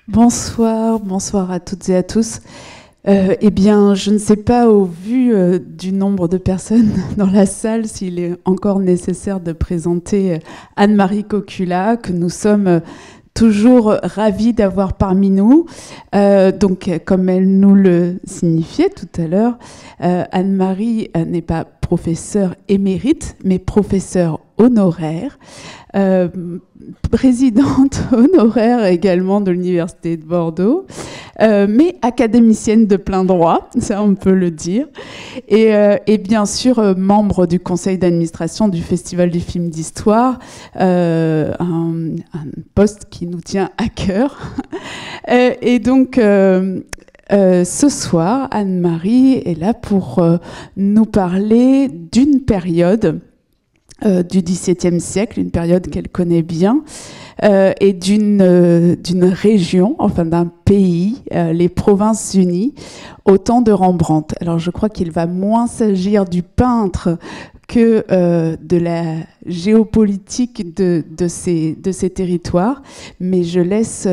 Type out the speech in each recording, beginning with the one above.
Bonsoir, bonsoir à toutes et à tous. Eh bien, je ne sais pas, au vu du nombre de personnes dans la salle, s'il est encore nécessaire de présenter Anne-Marie Cocula, que nous sommes toujours ravis d'avoir parmi nous. Donc, comme elle nous le signifiait tout à l'heure, Anne-Marie n'est pas professeure émérite, mais professeure honoraire. Présidente honoraire également de l'Université de Bordeaux, mais académicienne de plein droit, ça on peut le dire, et bien sûr membre du conseil d'administration du Festival du film d'histoire, un poste qui nous tient à cœur. Et donc, ce soir, Anne-Marie est là pour nous parler d'une période du XVIIe siècle, une période qu'elle connaît bien, et d'une région, enfin d'un pays, les Provinces-Unies, au temps de Rembrandt. Alors je crois qu'il va moins s'agir du peintre que de la géopolitique de ces territoires, mais je laisse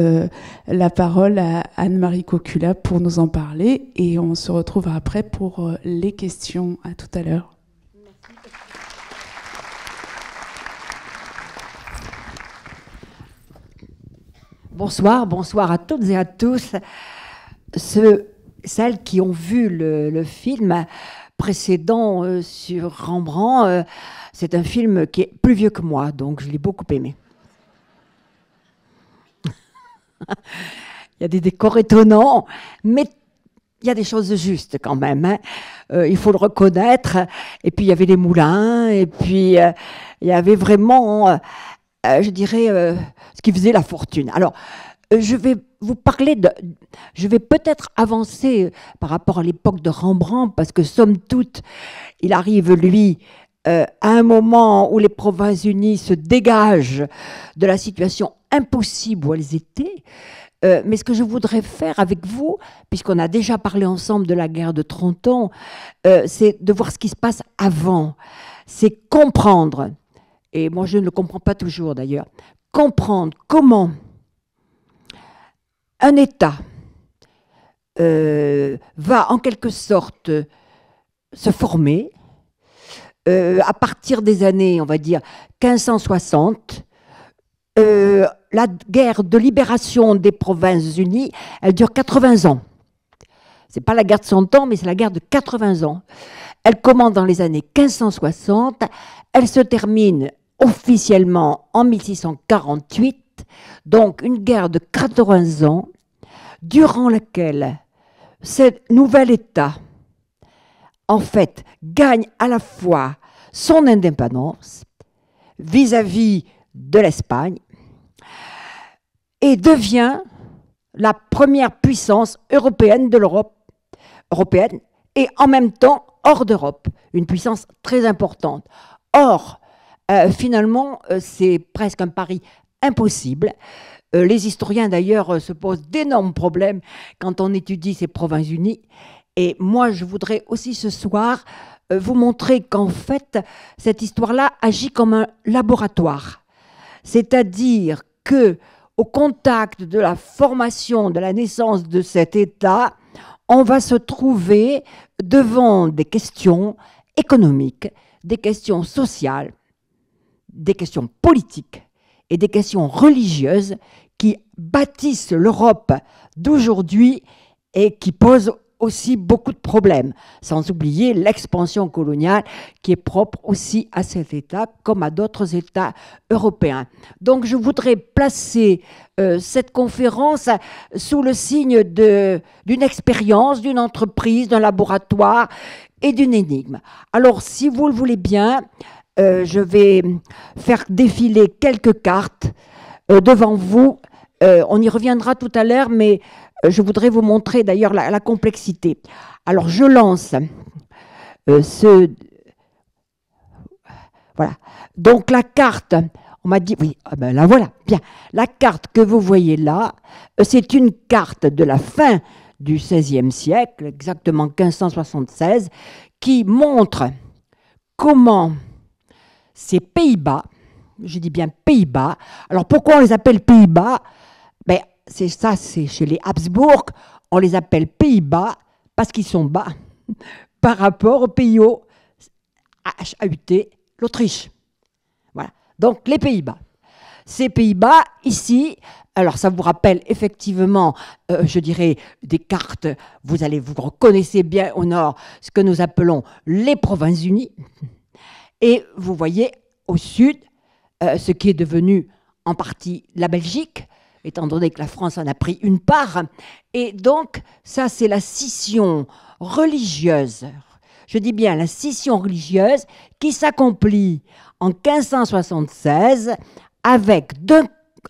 la parole à Anne-Marie Cocula pour nous en parler, et on se retrouvera après pour les questions. À tout à l'heure. Bonsoir, bonsoir à toutes et à tous. Celles qui ont vu le film précédent sur Rembrandt, c'est un film qui est plus vieux que moi, donc je l'ai beaucoup aimé. Il y a des décors étonnants, mais il y a des choses justes quand même, hein. Il faut le reconnaître. Et puis il y avait les moulins, et puis il y avait vraiment... je dirais, ce qui faisait la fortune. Alors, je vais vous parler je vais peut-être avancer par rapport à l'époque de Rembrandt, parce que, somme toute, il arrive, lui, à un moment où les Provinces-Unies se dégagent de la situation impossible où elles étaient. Mais ce que je voudrais faire avec vous, puisqu'on a déjà parlé ensemble de la guerre de 30 ans, c'est de voir ce qui se passe avant. C'est comprendre. Et moi, je ne le comprends pas toujours d'ailleurs, comprendre comment un État va en quelque sorte se former à partir des années, on va dire, 1560. La guerre de libération des Provinces-Unies, elle dure 80 ans. Ce n'est pas la guerre de 100 ans, mais c'est la guerre de 80 ans. Elle commence dans les années 1560, elle se termine officiellement en 1648, donc une guerre de 80 ans, durant laquelle ce nouvel État, en fait, gagne à la fois son indépendance vis-à-vis de l'Espagne et devient la première puissance européenne de l'Europe, européenne, et en même temps hors d'Europe, une puissance très importante. Or, finalement, c'est presque un pari impossible. Les historiens, d'ailleurs, se posent d'énormes problèmes quand on étudie ces Provinces-Unies. Et moi, je voudrais aussi ce soir vous montrer qu'en fait, cette histoire-là agit comme un laboratoire. C'est-à-dire que, au contact de la formation, de la naissance de cet État, on va se trouver devant des questions économiques, des questions sociales, des questions politiques et des questions religieuses qui bâtissent l'Europe d'aujourd'hui et qui posent aussi beaucoup de problèmes, sans oublier l'expansion coloniale qui est propre aussi à cet État comme à d'autres États européens. Donc je voudrais placer cette conférence sous le signe d'une expérience, d'une entreprise, d'un laboratoire et d'une énigme. Alors si vous le voulez bien, je vais faire défiler quelques cartes devant vous. On y reviendra tout à l'heure, mais je voudrais vous montrer d'ailleurs la complexité. Alors, je lance Voilà. Donc, la carte, on m'a dit... Oui, ah ben la voilà, bien. La carte que vous voyez là, c'est une carte de la fin du XVIe siècle, exactement 1576, qui montre comment ces Pays-Bas, je dis bien Pays-Bas, alors pourquoi on les appelle Pays-Bas? Ben, c'est chez les Habsbourg, on les appelle Pays-Bas parce qu'ils sont bas par rapport au pays haut, HAUT, l'Autriche. Voilà. Donc les Pays-Bas. Ces Pays-Bas, ici, alors ça vous rappelle effectivement, je dirais, des cartes, vous reconnaissez bien au nord ce que nous appelons les Provinces-Unies. Et vous voyez au sud ce qui est devenu en partie la Belgique, étant donné que la France en a pris une part. Et donc, ça, c'est la scission religieuse. Je dis bien la scission religieuse qui s'accomplit en 1576 avec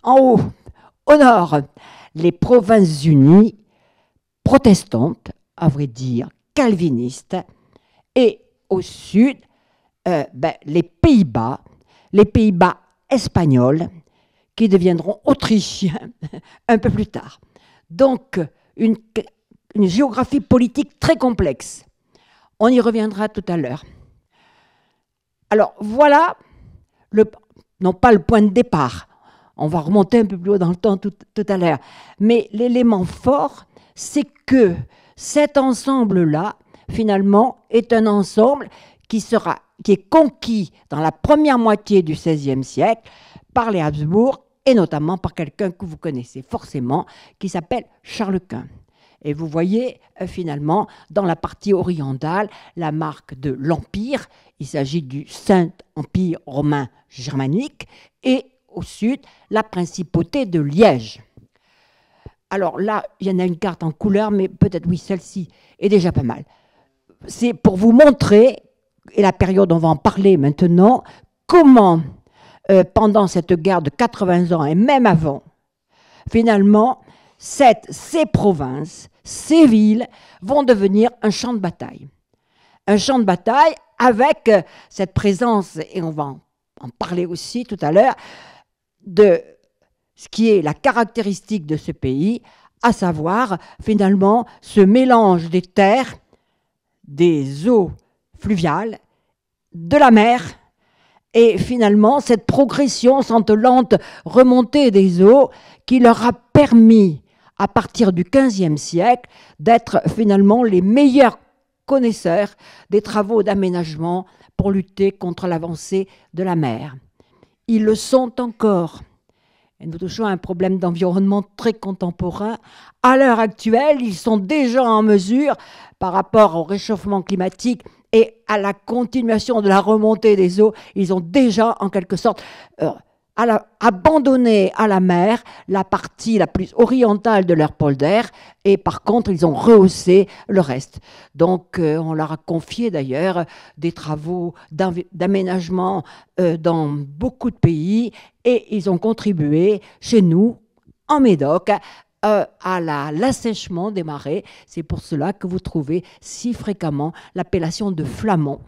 en haut, au nord, les Provinces-Unies protestantes, à vrai dire calvinistes, et au sud, les Pays-Bas espagnols, qui deviendront autrichiens un peu plus tard. Donc, une géographie politique très complexe. On y reviendra tout à l'heure. Alors, voilà, non pas le point de départ, on va remonter un peu plus haut dans le temps tout à l'heure, mais l'élément fort, c'est que cet ensemble-là, finalement, est un ensemble qui est conquis dans la première moitié du XVIe siècle par les Habsbourg, et notamment par quelqu'un que vous connaissez forcément, qui s'appelle Charles Quint. Et vous voyez finalement dans la partie orientale la marque de l'Empire, il s'agit du Saint-Empire romain germanique, et au sud la principauté de Liège. Alors là, il y en a une carte en couleur, mais peut-être oui, celle-ci est déjà pas mal. C'est pour vous montrer, et la période on va en parler maintenant, comment pendant cette guerre de 80 ans et même avant, finalement, ces provinces, ces villes vont devenir un champ de bataille. Un champ de bataille avec cette présence, et on va en parler aussi tout à l'heure, de ce qui est la caractéristique de ce pays, à savoir finalement ce mélange des terres, des eaux fluviales, de la mer, et finalement cette progression sans lente remontée des eaux qui leur a permis, à partir du XVe siècle, d'être finalement les meilleurs connaisseurs des travaux d'aménagement pour lutter contre l'avancée de la mer. Ils le sont encore. Et nous touchons à un problème d'environnement très contemporain. À l'heure actuelle, ils sont déjà en mesure, par rapport au réchauffement climatique et à la continuation de la remontée des eaux, ils ont déjà en quelque sorte abandonné à la mer la partie la plus orientale de leur polder, et par contre ils ont rehaussé le reste. Donc on leur a confié d'ailleurs des travaux d'aménagement dans beaucoup de pays, et ils ont contribué chez nous en Médoc à l'assèchement des marais. C'est pour cela que vous trouvez si fréquemment l'appellation de flamands.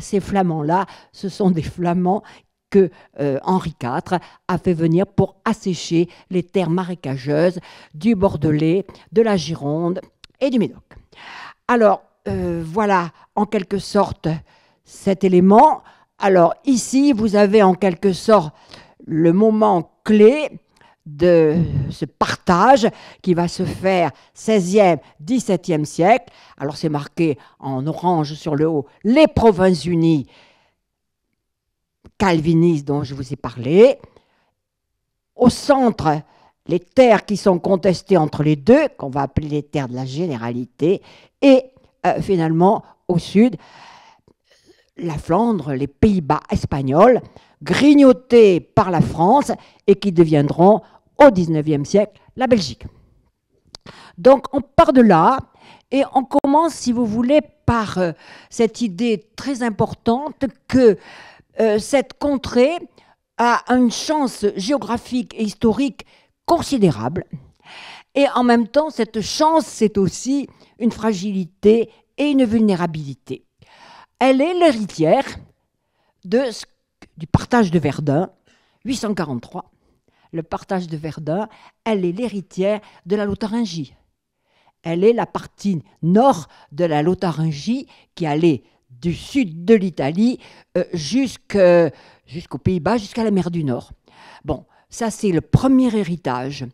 Ces flamands-là, ce sont des flamands que Henri IV a fait venir pour assécher les terres marécageuses du Bordelais, de la Gironde et du Médoc. Alors, voilà en quelque sorte cet élément. Alors ici, vous avez en quelque sorte le moment clé de ce partage qui va se faire 16e, 17e siècle. Alors c'est marqué en orange sur le haut, les Provinces-Unies calvinistes dont je vous ai parlé. Au centre, les terres qui sont contestées entre les deux, qu'on va appeler les terres de la généralité, et finalement au sud, la Flandre, les Pays-Bas espagnols, grignotés par la France et qui deviendront au XIXe siècle la Belgique. Donc on part de là et on commence, si vous voulez, par cette idée très importante que cette contrée a une chance géographique et historique considérable, et en même temps cette chance c'est aussi une fragilité et une vulnérabilité. Elle est l'héritière du partage de Verdun, 843. Le partage de Verdun, elle est l'héritière de la Lotharingie. Elle est la partie nord de la Lotharingie qui allait du sud de l'Italie jusqu'aux Pays-Bas, jusqu'à la mer du Nord. Bon, ça c'est le premier héritage.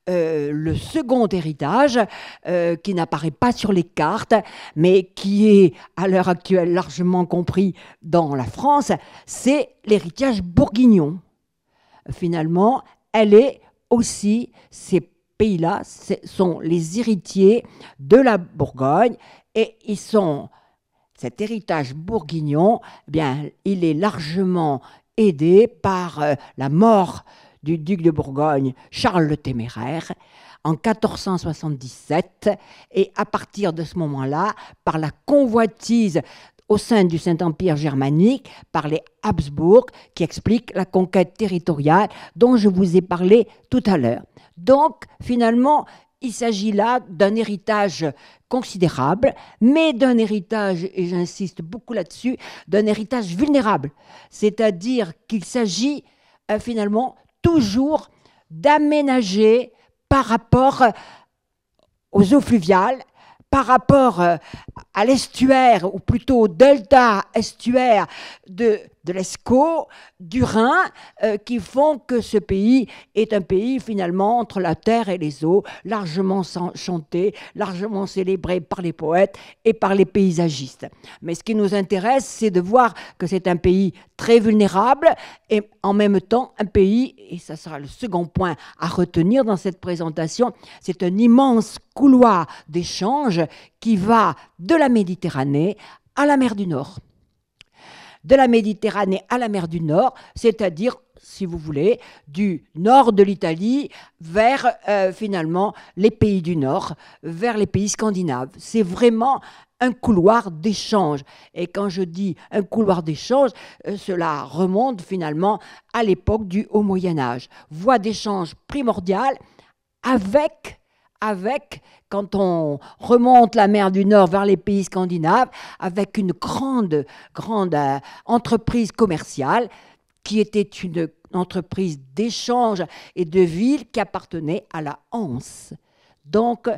le second héritage qui n'apparaît pas sur les cartes, mais qui est à l'heure actuelle largement compris dans la France, c'est l'héritage bourguignon. Finalement, elle est aussi, ces pays-là sont les héritiers de la Bourgogne et cet héritage bourguignon, eh bien, il est largement aidé par la mort du duc de Bourgogne, Charles le Téméraire, en 1477, et à partir de ce moment-là, par la convoitise au sein du Saint-Empire germanique, par les Habsbourg, qui explique la conquête territoriale dont je vous ai parlé tout à l'heure. Donc, finalement, il s'agit là d'un héritage considérable, mais d'un héritage, et j'insiste beaucoup là-dessus, d'un héritage vulnérable. C'est-à-dire qu'il s'agit finalement toujours d'aménager par rapport aux eaux fluviales, par rapport à l'estuaire, ou plutôt au delta estuaire de l'Escaut, du Rhin, qui font que ce pays est un pays finalement entre la terre et les eaux, largement chanté, largement célébré par les poètes et par les paysagistes. Mais ce qui nous intéresse, c'est de voir que c'est un pays très vulnérable et en même temps un pays, et ça sera le second point à retenir dans cette présentation, c'est un immense couloir d'échange qui va de la Méditerranée à la mer du Nord. De la Méditerranée à la mer du Nord, c'est-à-dire, si vous voulez, du nord de l'Italie vers finalement les pays du Nord, vers les pays scandinaves. C'est vraiment un couloir d'échange. Et quand je dis un couloir d'échange, cela remonte finalement à l'époque du Haut Moyen-Âge. Voie d'échange primordiale avec, quand on remonte la mer du Nord vers les pays scandinaves, avec une grande entreprise commerciale qui était une entreprise d'échange et de ville qui appartenait à la Hanse. Donc,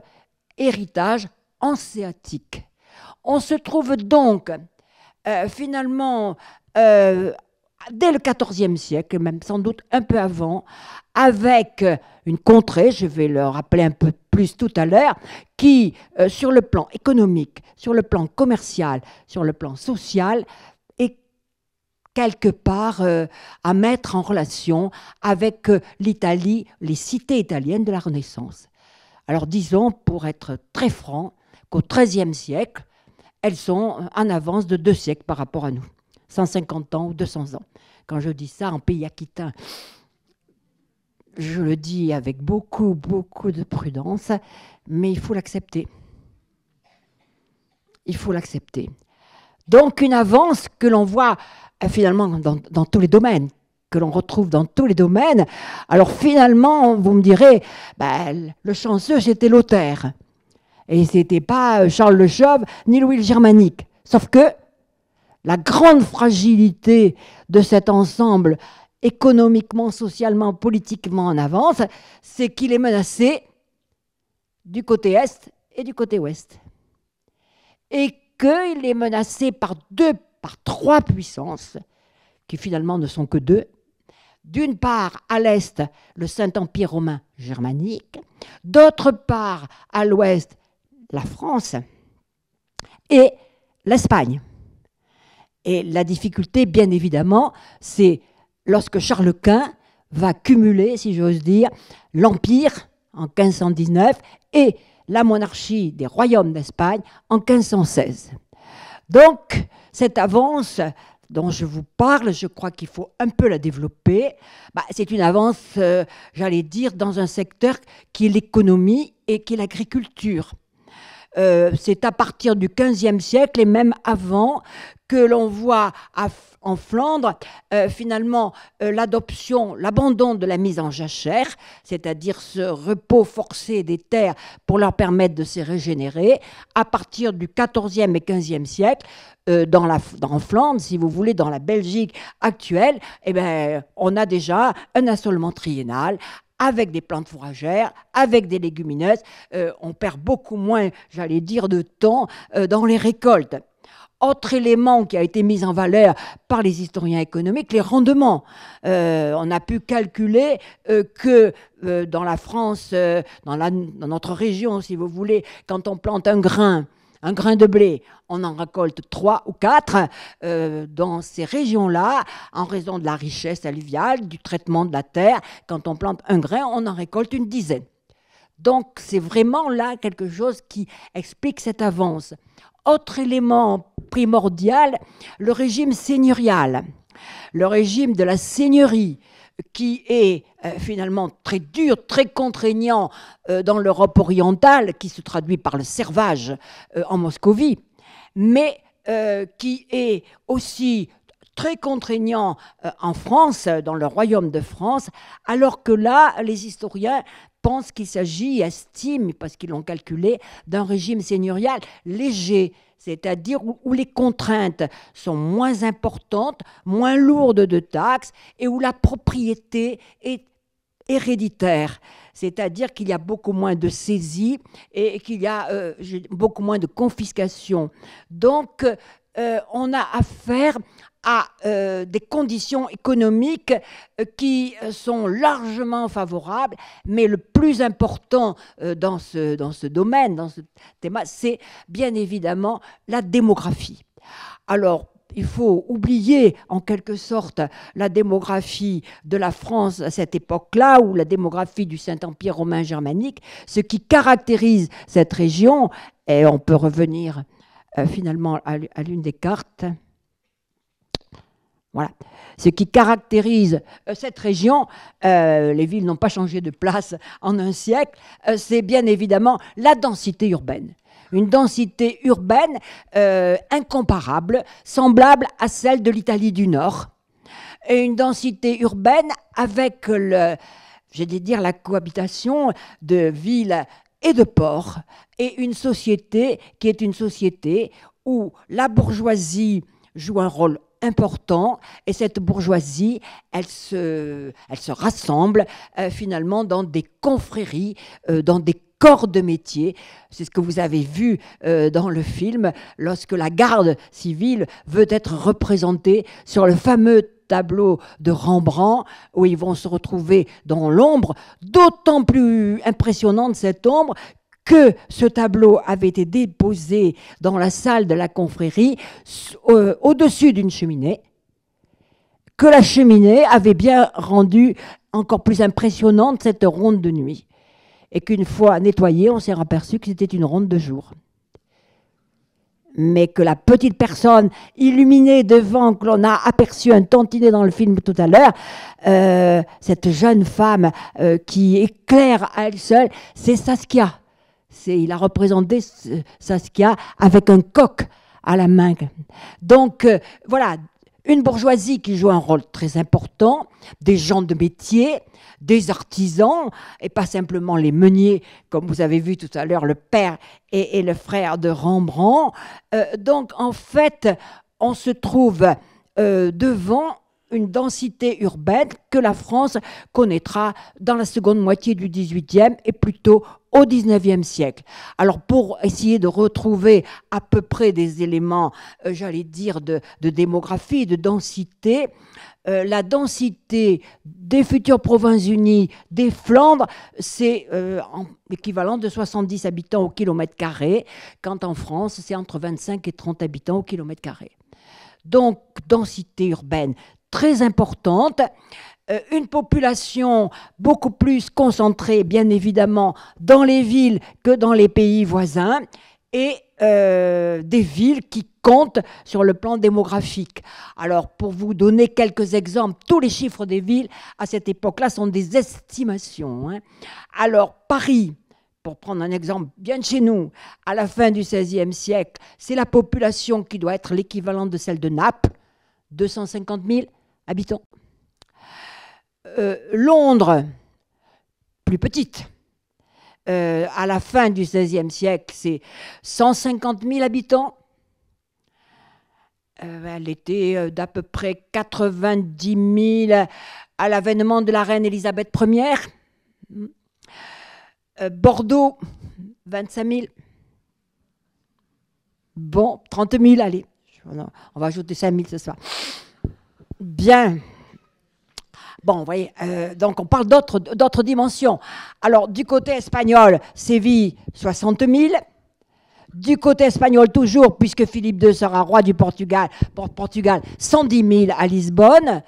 héritage hanséatique. On se trouve donc finalement dès le XIVe siècle, même sans doute un peu avant, avec une contrée, je vais le rappeler un peu plus tout à l'heure, qui, sur le plan économique, sur le plan commercial, sur le plan social, est quelque part à mettre en relation avec l'Italie, les cités italiennes de la Renaissance. Alors disons, pour être très franc, qu'au XIIIe siècle, elles sont en avance de 2 siècles par rapport à nous, 150 ans ou 200 ans. Quand je dis ça en pays aquitain, je le dis avec beaucoup de prudence, mais il faut l'accepter. Il faut l'accepter. Donc une avance que l'on voit finalement dans tous les domaines, que l'on retrouve dans tous les domaines. Alors finalement, vous me direz, ben, le chanceux, c'était Lothaire. Et ce n'était pas Charles le Chauve ni Louis le Germanique. Sauf que la grande fragilité de cet ensemble économiquement, socialement, politiquement en avance, c'est qu'il est menacé du côté Est et du côté Ouest. Et qu'il est menacé par 3 puissances, qui finalement ne sont que 2. D'une part, à l'Est, le Saint-Empire romain germanique, d'autre part, à l'Ouest, la France et l'Espagne. Et la difficulté, bien évidemment, c'est lorsque Charles Quint va cumuler, si j'ose dire, l'Empire en 1519 et la monarchie des royaumes d'Espagne en 1516. Donc, cette avance dont je vous parle, je crois qu'il faut un peu la développer. C'est une avance, j'allais dire, dans un secteur qui est l'économie et qui est l'agriculture. C'est à partir du XVe siècle et même avant que l'on voit en Flandre finalement l'abandon de la mise en jachère, c'est-à-dire ce repos forcé des terres pour leur permettre de se régénérer. À partir du XIVe et XVe siècle, en Flandre, si vous voulez, dans la Belgique actuelle, eh ben, on a déjà un assolement triennal avec des plantes fourragères, avec des légumineuses. On perd beaucoup moins, j'allais dire, de temps dans les récoltes. Autre élément qui a été mis en valeur par les historiens économiques, les rendements. On a pu calculer que dans la France, dans notre région, si vous voulez, quand on plante un grain de blé, on en récolte 3 ou 4. Dans ces régions-là, en raison de la richesse alluviale, du traitement de la terre, quand on plante un grain, on en récolte une dizaine. Donc, c'est vraiment là quelque chose qui explique cette avance. Autre élément primordial, le régime seigneurial, le régime de la seigneurie, qui est finalement très dur, très contraignant dans l'Europe orientale, qui se traduit par le servage en Moscovie, mais qui est aussi très contraignant en France, dans le royaume de France, alors que là, les historiens pensent qu'il s'agit, estiment, parce qu'ils l'ont calculé, d'un régime seigneurial léger, c'est-à-dire où les contraintes sont moins importantes, moins lourdes de taxes, et où la propriété est héréditaire, c'est-à-dire qu'il y a beaucoup moins de saisies et qu'il y a beaucoup moins de confiscation. Donc, on a affaire à des conditions économiques qui sont largement favorables, mais le plus important dans ce domaine, dans ce thème, c'est bien évidemment la démographie. Alors, il faut oublier en quelque sorte la démographie de la France à cette époque-là, ou la démographie du Saint-Empire romain germanique. Ce qui caractérise cette région, et on peut revenir finalement à l'une des cartes. Voilà. Ce qui caractérise cette région, les villes n'ont pas changé de place en un siècle, c'est bien évidemment la densité urbaine. Une densité urbaine incomparable, semblable à celle de l'Italie du Nord, et une densité urbaine avec la cohabitation de villes et de ports, et une société qui est une société où la bourgeoisie joue un rôle important, et cette bourgeoisie, elle se rassemble finalement dans des confréries, dans des corps de métier. C'est ce que vous avez vu dans le film, lorsque la garde civile veut être représentée sur le fameux tableau de Rembrandt, où ils vont se retrouver dans l'ombre, d'autant plus impressionnante cette ombre que ce tableau avait été déposé dans la salle de la confrérie au-dessus d'une cheminée, que la cheminée avait bien rendu encore plus impressionnante cette ronde de nuit, et qu'une fois nettoyée, on s'est aperçu que c'était une ronde de jour. Mais que la petite personne illuminée devant, que l'on a aperçu un tantinet dans le film tout à l'heure, cette jeune femme qui éclaire à elle seule, c'est Saskia. Il a représenté Saskia avec un coq à la main. Donc, voilà, une bourgeoisie qui joue un rôle très important, des gens de métier, des artisans, et pas simplement les meuniers, comme vous avez vu tout à l'heure, le père et le frère de Rembrandt. Donc, en fait, on se trouve devant une densité urbaine que la France connaîtra dans la seconde moitié du XVIIIe et plutôt au XIXe siècle. Alors, pour essayer de retrouver à peu près des éléments, j'allais dire, de démographie, de densité, la densité des futures provinces-unies des Flandres, c'est l'équivalent de 70 habitants au kilomètre carré, quand en France, c'est entre 25 et 30 habitants au kilomètre carré. Donc, densité urbaine très importante, une population beaucoup plus concentrée, bien évidemment, dans les villes que dans les pays voisins, et des villes qui comptent sur le plan démographique. Alors, pour vous donner quelques exemples, tous les chiffres des villes à cette époque-là sont des estimations. Alors, Paris, pour prendre un exemple bien de chez nous, à la fin du XVIe siècle, c'est la population qui doit être l'équivalent de celle de Naples, 250 000 habitants. Londres, plus petite. À la fin du XVIe siècle, c'est 150 000 habitants. Elle était d'à peu près 90 000 à l'avènement de la reine Élisabeth Ier. Bordeaux, 25 000. Bon, 30 000, allez, je On va ajouter 5000 ce soir. Bien. Bon, vous voyez, donc on parle d'autres dimensions. Alors, du côté espagnol, Séville, 60 000. Du côté espagnol, toujours, puisque Philippe II sera roi du Portugal, 110 000 à Lisbonne.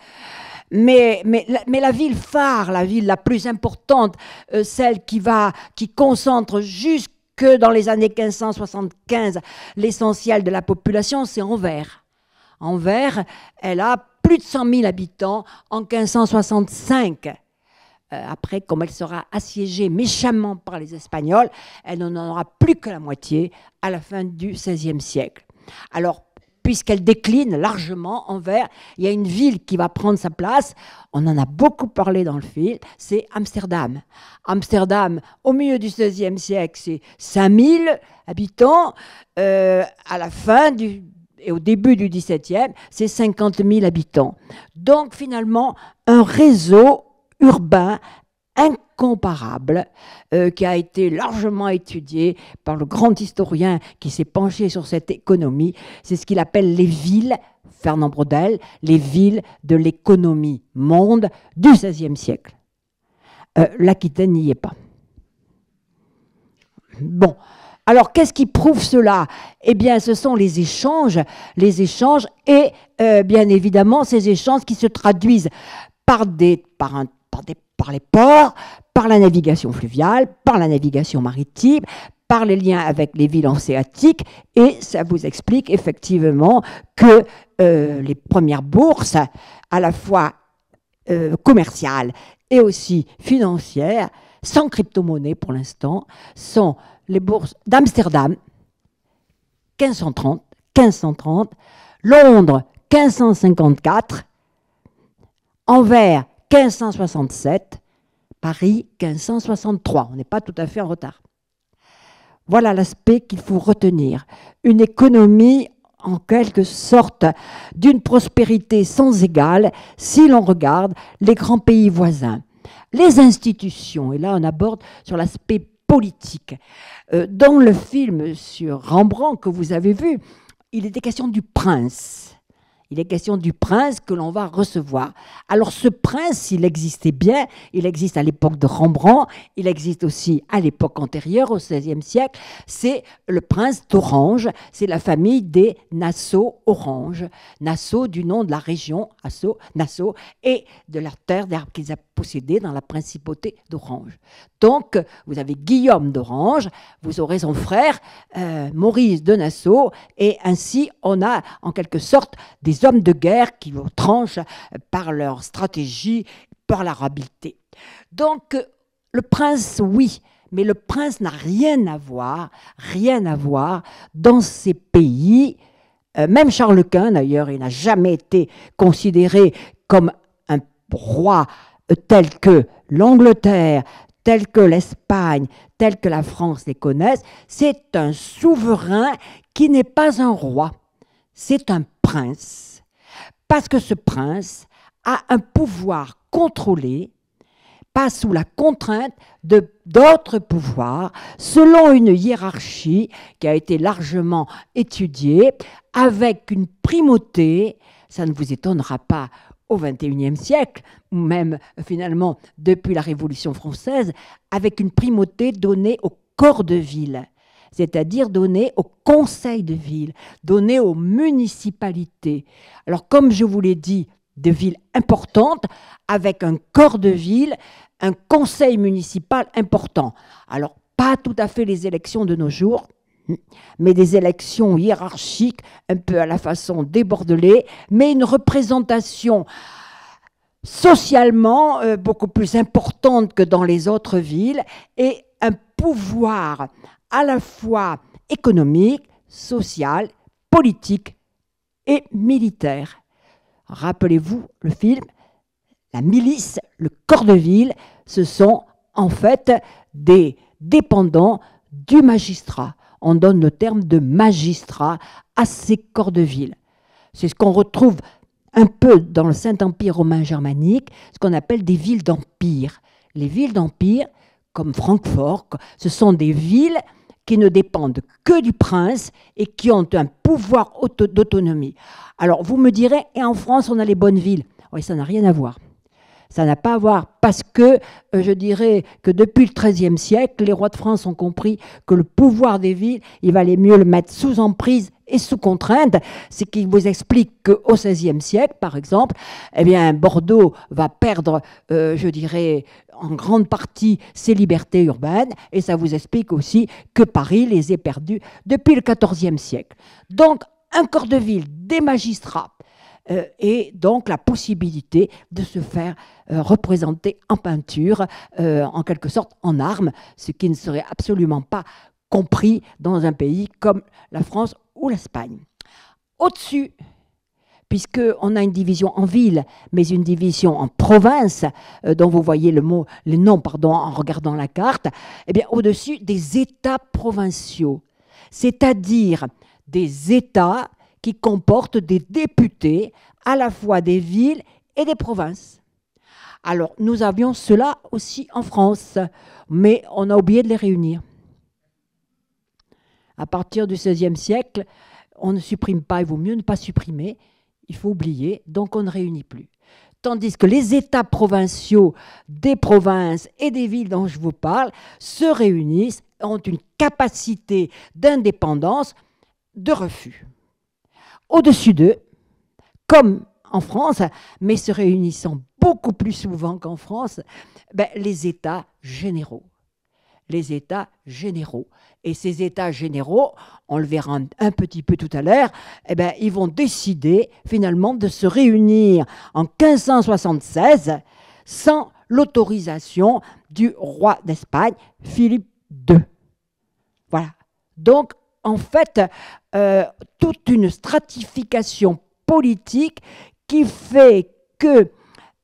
Mais la ville phare, la ville la plus importante, celle qui concentre jusque dans les années 1575 l'essentiel de la population, c'est Anvers. Anvers, elle a plus de 100 000 habitants en 1565. Après, comme elle sera assiégée méchamment par les Espagnols, elle n'en aura plus que la moitié à la fin du XVIe siècle. Alors, puisqu'elle décline largement, Anvers, il y a une ville qui va prendre sa place, on en a beaucoup parlé dans le film, c'est Amsterdam. Amsterdam, au milieu du XVIe siècle, c'est 5000 habitants, à la fin et au début du XVIIe, c'est 50 000 habitants. Donc finalement, un réseau urbain incomparable qui a été largement étudié par le grand historien qui s'est penché sur cette économie. C'est ce qu'il appelle les villes, Fernand Braudel, les villes de l'économie monde du XVIe siècle. L'Aquitaine n'y est pas. Bon. Alors, qu'est-ce qui prouve cela? Eh bien, ce sont les échanges et, bien évidemment, ces échanges qui se traduisent par les ports, par la navigation fluviale, par la navigation maritime, par les liens avec les villes hanséatiques, et ça vous explique effectivement que les premières bourses, à la fois commerciales et aussi financières, sans crypto-monnaie pour l'instant, sont les bourses d'Amsterdam, 1530, Londres, 1554, Anvers, 1567, Paris, 1563. On n'est pas tout à fait en retard. Voilà l'aspect qu'il faut retenir. Une économie, en quelque sorte, d'une prospérité sans égale si l'on regarde les grands pays voisins. Les institutions, et là on aborde sur l'aspect politique. Dans le film sur Rembrandt que vous avez vu, il était question du prince. Il est question du prince que l'on va recevoir. Alors ce prince, il existait bien, il existe à l'époque de Rembrandt, il existe aussi à l'époque antérieure, au XVIe siècle, c'est le prince d'Orange, c'est la famille des Nassau-Orange. Nassau du nom de la région, Nassau, et de la terre qu'ils ont possédée dans la principauté d'Orange. Donc, vous avez Guillaume d'Orange, vous aurez son frère, Maurice de Nassau, et ainsi on a en quelque sorte des hommes de guerre qui vous tranchent par leur stratégie, par leur habileté. Donc, le prince, oui, mais le prince n'a rien à voir dans ces pays. Même Charles Quint, d'ailleurs, il n'a jamais été considéré comme un roi tel que l'Angleterre, tel que l'Espagne, tel que la France les connaissent. C'est un souverain qui n'est pas un roi, c'est un prince. Parce que ce prince a un pouvoir contrôlé, pas sous la contrainte d'autres pouvoirs, selon une hiérarchie qui a été largement étudiée, avec une primauté, ça ne vous étonnera pas, au XXIe siècle, ou même finalement depuis la Révolution française, avec une primauté donnée au corps de ville, c'est-à-dire donnée au conseil de ville, donnée aux municipalités. Alors comme je vous l'ai dit, de villes importantes, avec un corps de ville, un conseil municipal important. Alors pas tout à fait les élections de nos jours, mais des élections hiérarchiques, un peu à la façon des Bordelais, mais une représentation socialement beaucoup plus importante que dans les autres villes, et un pouvoir à la fois économique, social, politique et militaire. Rappelez-vous le film, la milice, le corps de ville, ce sont en fait des dépendants du magistrat. On donne le terme de magistrat à ces corps de ville. C'est ce qu'on retrouve un peu dans le Saint-Empire romain germanique, ce qu'on appelle des villes d'empire. Les villes d'empire, comme Francfort, ce sont des villes qui ne dépendent que du prince et qui ont un pouvoir d'autonomie. Alors, vous me direz, et en France, on a les bonnes villes. Oui, ça n'a rien à voir. Ça n'a pas à voir parce que je dirais que depuis le XIIIe siècle, les rois de France ont compris que le pouvoir des villes, il valait mieux le mettre sous emprise et sous contrainte. C'est qu'il vous explique qu'au XVIe siècle, par exemple, eh bien, Bordeaux va perdre, je dirais, en grande partie ses libertés urbaines, et ça vous explique aussi que Paris les ait perdues depuis le XIVe siècle. Donc, un corps de ville, des magistrats, et donc la possibilité de se faire représenter en peinture, en quelque sorte en armes, ce qui ne serait absolument pas compris dans un pays comme la France ou l'Espagne. Au-dessus, puisqu'on a une division en ville, mais une division en province, dont vous voyez les noms en regardant la carte, eh bien, au-dessus des États provinciaux, c'est-à-dire des États qui comportent des députés à la fois des villes et des provinces. Alors, nous avions cela aussi en France, mais on a oublié de les réunir. À partir du XVIe siècle, on ne supprime pas, il vaut mieux ne pas supprimer, il faut oublier, donc on ne réunit plus. Tandis que les États provinciaux des provinces et des villes dont je vous parle se réunissent, ont une capacité d'indépendance, de refus. Au-dessus d'eux, comme en France, mais se réunissant beaucoup plus souvent qu'en France, les États généraux. Les États généraux. Et ces États généraux, on le verra un petit peu tout à l'heure, ils vont décider finalement de se réunir en 1576 sans l'autorisation du roi d'Espagne, Philippe II. Voilà. Donc, en fait, toute une stratification politique qui fait que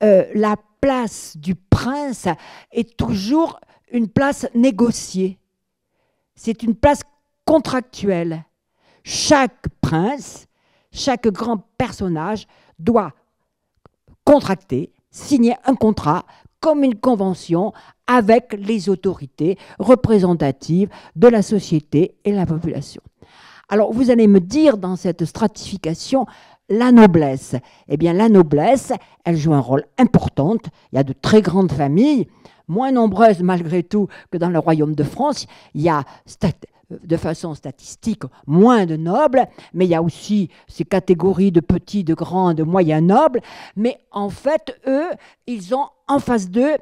la place du prince est toujours une place négociée. C'est une place contractuelle. Chaque prince, chaque grand personnage doit contracter, signer un contrat comme une convention avec les autorités représentatives de la société et la population. Alors, vous allez me dire, dans cette stratification, la noblesse. Eh bien, la noblesse, elle joue un rôle important. Il y a de très grandes familles, moins nombreuses malgré tout que dans le royaume de France. Il y a, de façon statistique, moins de nobles, mais il y a aussi ces catégories de petits, de grands, de moyens nobles. Mais en fait, eux, ils ont en face d'eux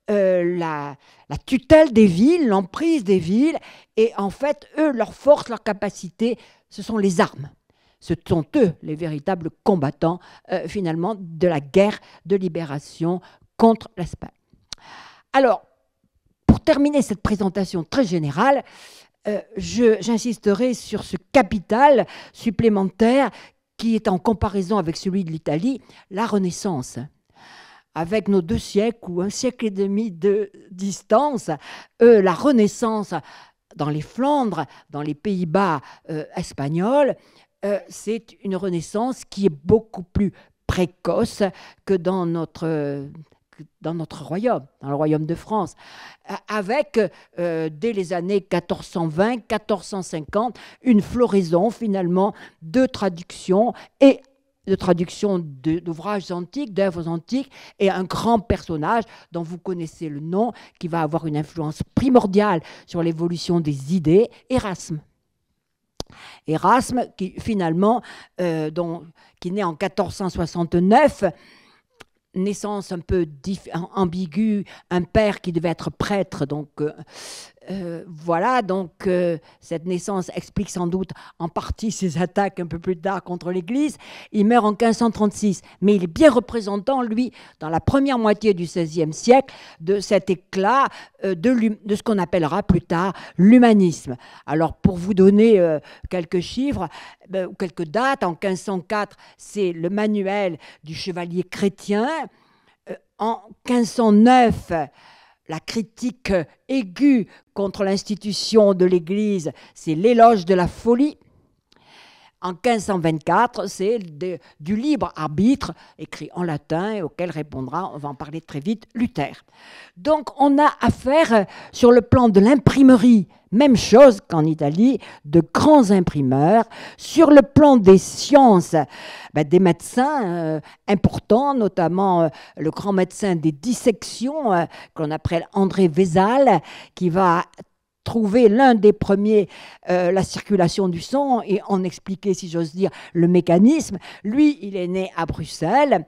la tutelle des villes, l'emprise des villes, et en fait, eux, leur force, leur capacité, ce sont les armes. Ce sont eux les véritables combattants, finalement, de la guerre de libération contre l'Espagne. Alors, pour terminer cette présentation très générale, j'insisterai sur ce capital supplémentaire qui est en comparaison avec celui de l'Italie, la Renaissance. Avec nos 2 siècles ou 1 siècle et demi de distance, la Renaissance dans les Flandres, dans les Pays-Bas espagnols, c'est une Renaissance qui est beaucoup plus précoce que dans notre royaume, dans le royaume de France, avec, dès les années 1420, 1450, une floraison finalement de traduction et de traduction d'ouvrages antiques, d'œuvres antiques, et un grand personnage dont vous connaissez le nom, qui va avoir une influence primordiale sur l'évolution des idées, Erasme. Erasme, qui finalement, qui naît en 1469, naissance un peu ambiguë, un père qui devait être prêtre, donc voilà, donc cette naissance explique sans doute en partie ses attaques un peu plus tard contre l'Église. Il meurt en 1536, mais il est bien représentant, lui, dans la première moitié du XVIe siècle, de cet éclat de ce qu'on appellera plus tard l'humanisme. Alors, pour vous donner quelques chiffres, ou quelques dates, en 1504, c'est le manuel du chevalier chrétien. En 1509, la critique aiguë contre l'institution de l'Église, c'est l'éloge de la folie. En 1524, c'est du libre arbitre, écrit en latin, et auquel répondra, on va en parler très vite, Luther. Donc on a affaire, sur le plan de l'imprimerie, même chose qu'en Italie, de grands imprimeurs. Sur le plan des sciences, des médecins importants, notamment le grand médecin des dissections, qu'on appelle André Vézal, qui va trouver l'un des premiers la circulation du sang et en expliquer, si j'ose dire, le mécanisme. Lui, il est né à Bruxelles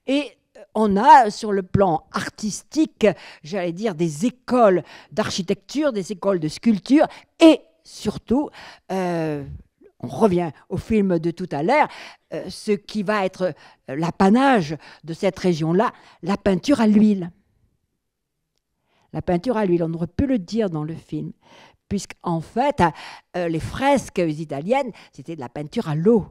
et on a, sur le plan artistique, j'allais dire, des écoles d'architecture, des écoles de sculpture et surtout, on revient au film de tout à l'heure, ce qui va être l'apanage de cette région-là, la peinture à l'huile. La peinture à l'huile, on aurait pu le dire dans le film, puisqu'en fait, les fresques italiennes, c'était de la peinture à l'eau.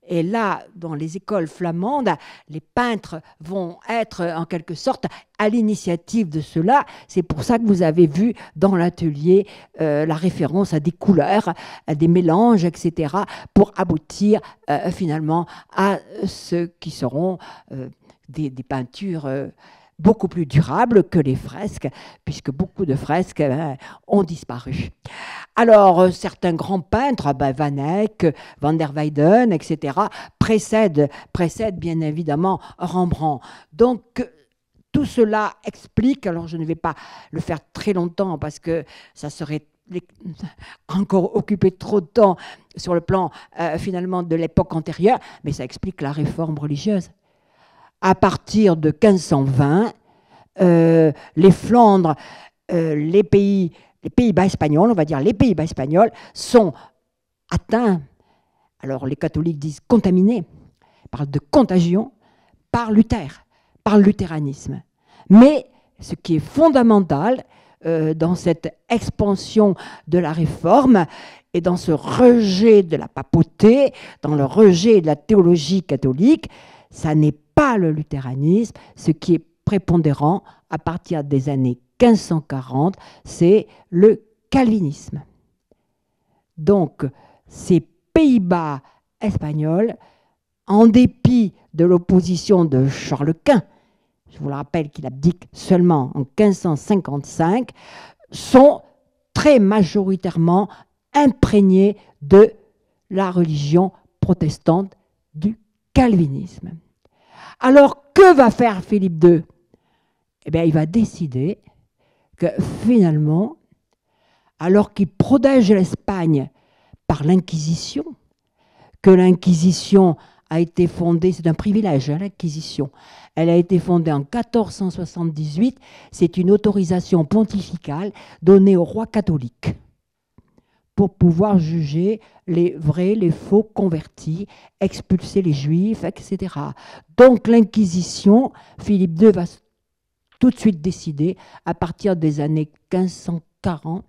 Et là, dans les écoles flamandes, les peintres vont être en quelque sorte à l'initiative de cela. C'est pour ça que vous avez vu dans l'atelier la référence à des couleurs, à des mélanges, etc., pour aboutir finalement à ce qui seront des peintures beaucoup plus durables que les fresques, puisque beaucoup de fresques ont disparu. Alors, certains grands peintres, Van Eyck, Van der Weyden, etc., précèdent bien évidemment Rembrandt. Donc, tout cela explique, alors je ne vais pas le faire très longtemps parce que ça serait encore occupé trop de temps sur le plan finalement de l'époque antérieure, mais ça explique la réforme religieuse. À partir de 1520, les Flandres, les Pays-Bas espagnols, on va dire les Pays-Bas espagnols, sont atteints, alors les catholiques disent contaminés, ils parlent de contagion, par Luther, par le luthéranisme. Mais ce qui est fondamental dans cette expansion de la réforme et dans ce rejet de la papauté, dans le rejet de la théologie catholique, ça n'est pas le luthéranisme. Ce qui est prépondérant à partir des années 1540, c'est le calvinisme. Donc, ces Pays-Bas espagnols, en dépit de l'opposition de Charles Quint, je vous le rappelle qu'il abdique seulement en 1555, sont très majoritairement imprégnés de la religion protestante du calvinisme. Alors, que va faire Philippe II? Eh bien, il va décider que finalement, alors qu'il protège l'Espagne par l'Inquisition, que l'Inquisition a été fondée, c'est un privilège, l'Inquisition, elle a été fondée en 1478, c'est une autorisation pontificale donnée au roi catholique pour pouvoir juger les vrais, les faux convertis, expulser les juifs, etc. Donc l'Inquisition, Philippe II va tout de suite décider, à partir des années 1540,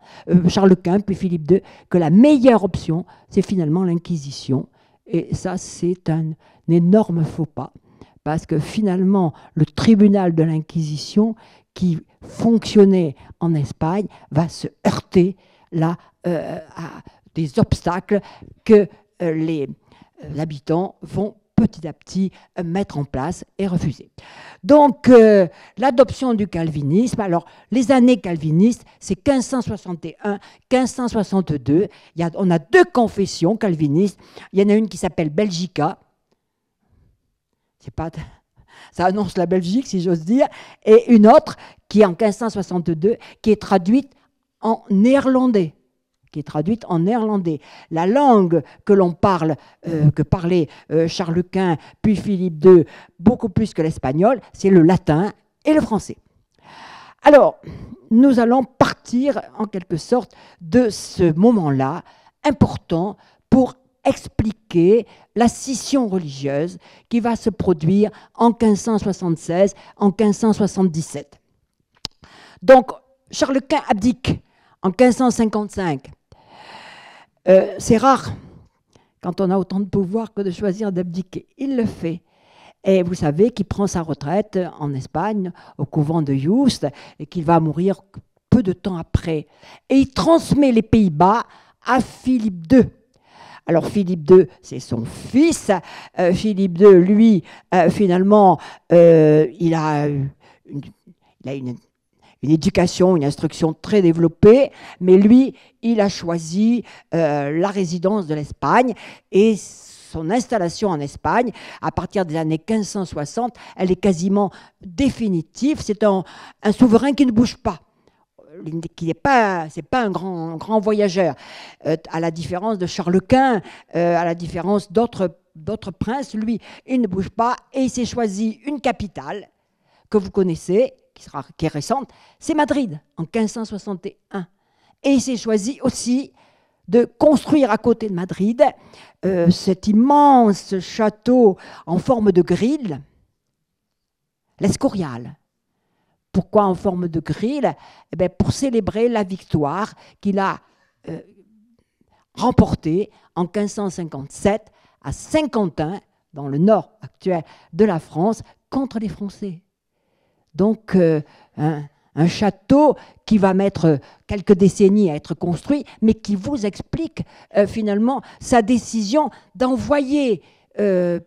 Charles Quint, puis Philippe II, que la meilleure option, c'est finalement l'Inquisition. Et ça, c'est un énorme faux pas, parce que finalement, le tribunal de l'Inquisition, qui fonctionnait en Espagne, va se heurter là à des obstacles que les habitants vont petit à petit mettre en place et refuser. Donc, l'adoption du calvinisme, alors les années calvinistes, c'est 1561, 1562, on a deux confessions calvinistes, il y en a une qui s'appelle Belgica, ça annonce la Belgique si j'ose dire, et une autre qui est en 1562, qui est traduite en néerlandais. La langue que l'on parle, que parlait Charles Quint, puis Philippe II, beaucoup plus que l'espagnol, c'est le latin et le français. Alors, nous allons partir en quelque sorte de ce moment-là, important pour expliquer la scission religieuse qui va se produire en 1576, en 1577. Donc, Charles Quint abdique en 1555. C'est rare, quand on a autant de pouvoir, que de choisir d'abdiquer. Il le fait. Et vous savez qu'il prend sa retraite en Espagne, au couvent de Yuste, et qu'il va mourir peu de temps après. Et il transmet les Pays-Bas à Philippe II. Alors Philippe II, c'est son fils. Philippe II, lui, finalement, il a une éducation, une instruction très développée, mais lui, il a choisi la résidence de l'Espagne et son installation en Espagne, à partir des années 1560, elle est quasiment définitive. C'est un souverain qui ne bouge pas, c'est pas un grand voyageur, à la différence de Charles Quint, à la différence d'autres princes. Lui, il ne bouge pas et il s'est choisi une capitale que vous connaissez, qui est récente, c'est Madrid, en 1561. Et il s'est choisi aussi de construire à côté de Madrid cet immense château en forme de grille, l'Escorial. Pourquoi en forme de grille? Eh bien, pour célébrer la victoire qu'il a remportée en 1557 à Saint-Quentin, dans le nord actuel de la France, contre les Français. Donc, un château qui va mettre quelques décennies à être construit, mais qui vous explique finalement sa décision d'envoyer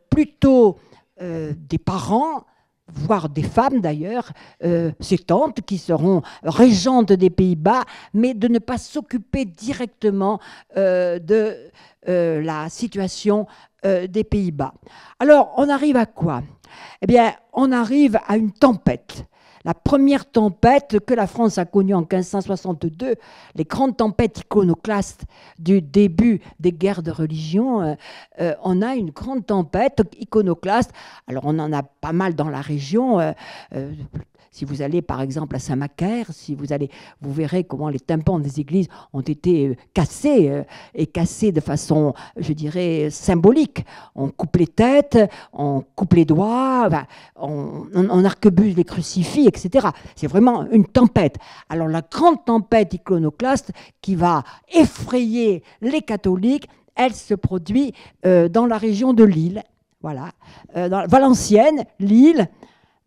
plutôt des parents, voire des femmes d'ailleurs, ses tantes qui seront régentes des Pays-Bas, mais de ne pas s'occuper directement de la situation des Pays-Bas. Alors, on arrive à quoi? Eh bien, on arrive à une tempête. La première tempête que la France a connue en 1562, les grandes tempêtes iconoclastes du début des guerres de religion, on a une grande tempête iconoclaste. Alors on en a pas mal dans la région. Si vous allez par exemple à Saint-Macaire, vous verrez comment les tympans des églises ont été cassés, et cassés de façon, je dirais, symbolique. On coupe les têtes, on coupe les doigts, on arquebuse les crucifix, etc. C'est vraiment une tempête. Alors la grande tempête iconoclaste qui va effrayer les catholiques, elle se produit dans la région de Lille. Voilà, dans Valenciennes, Lille,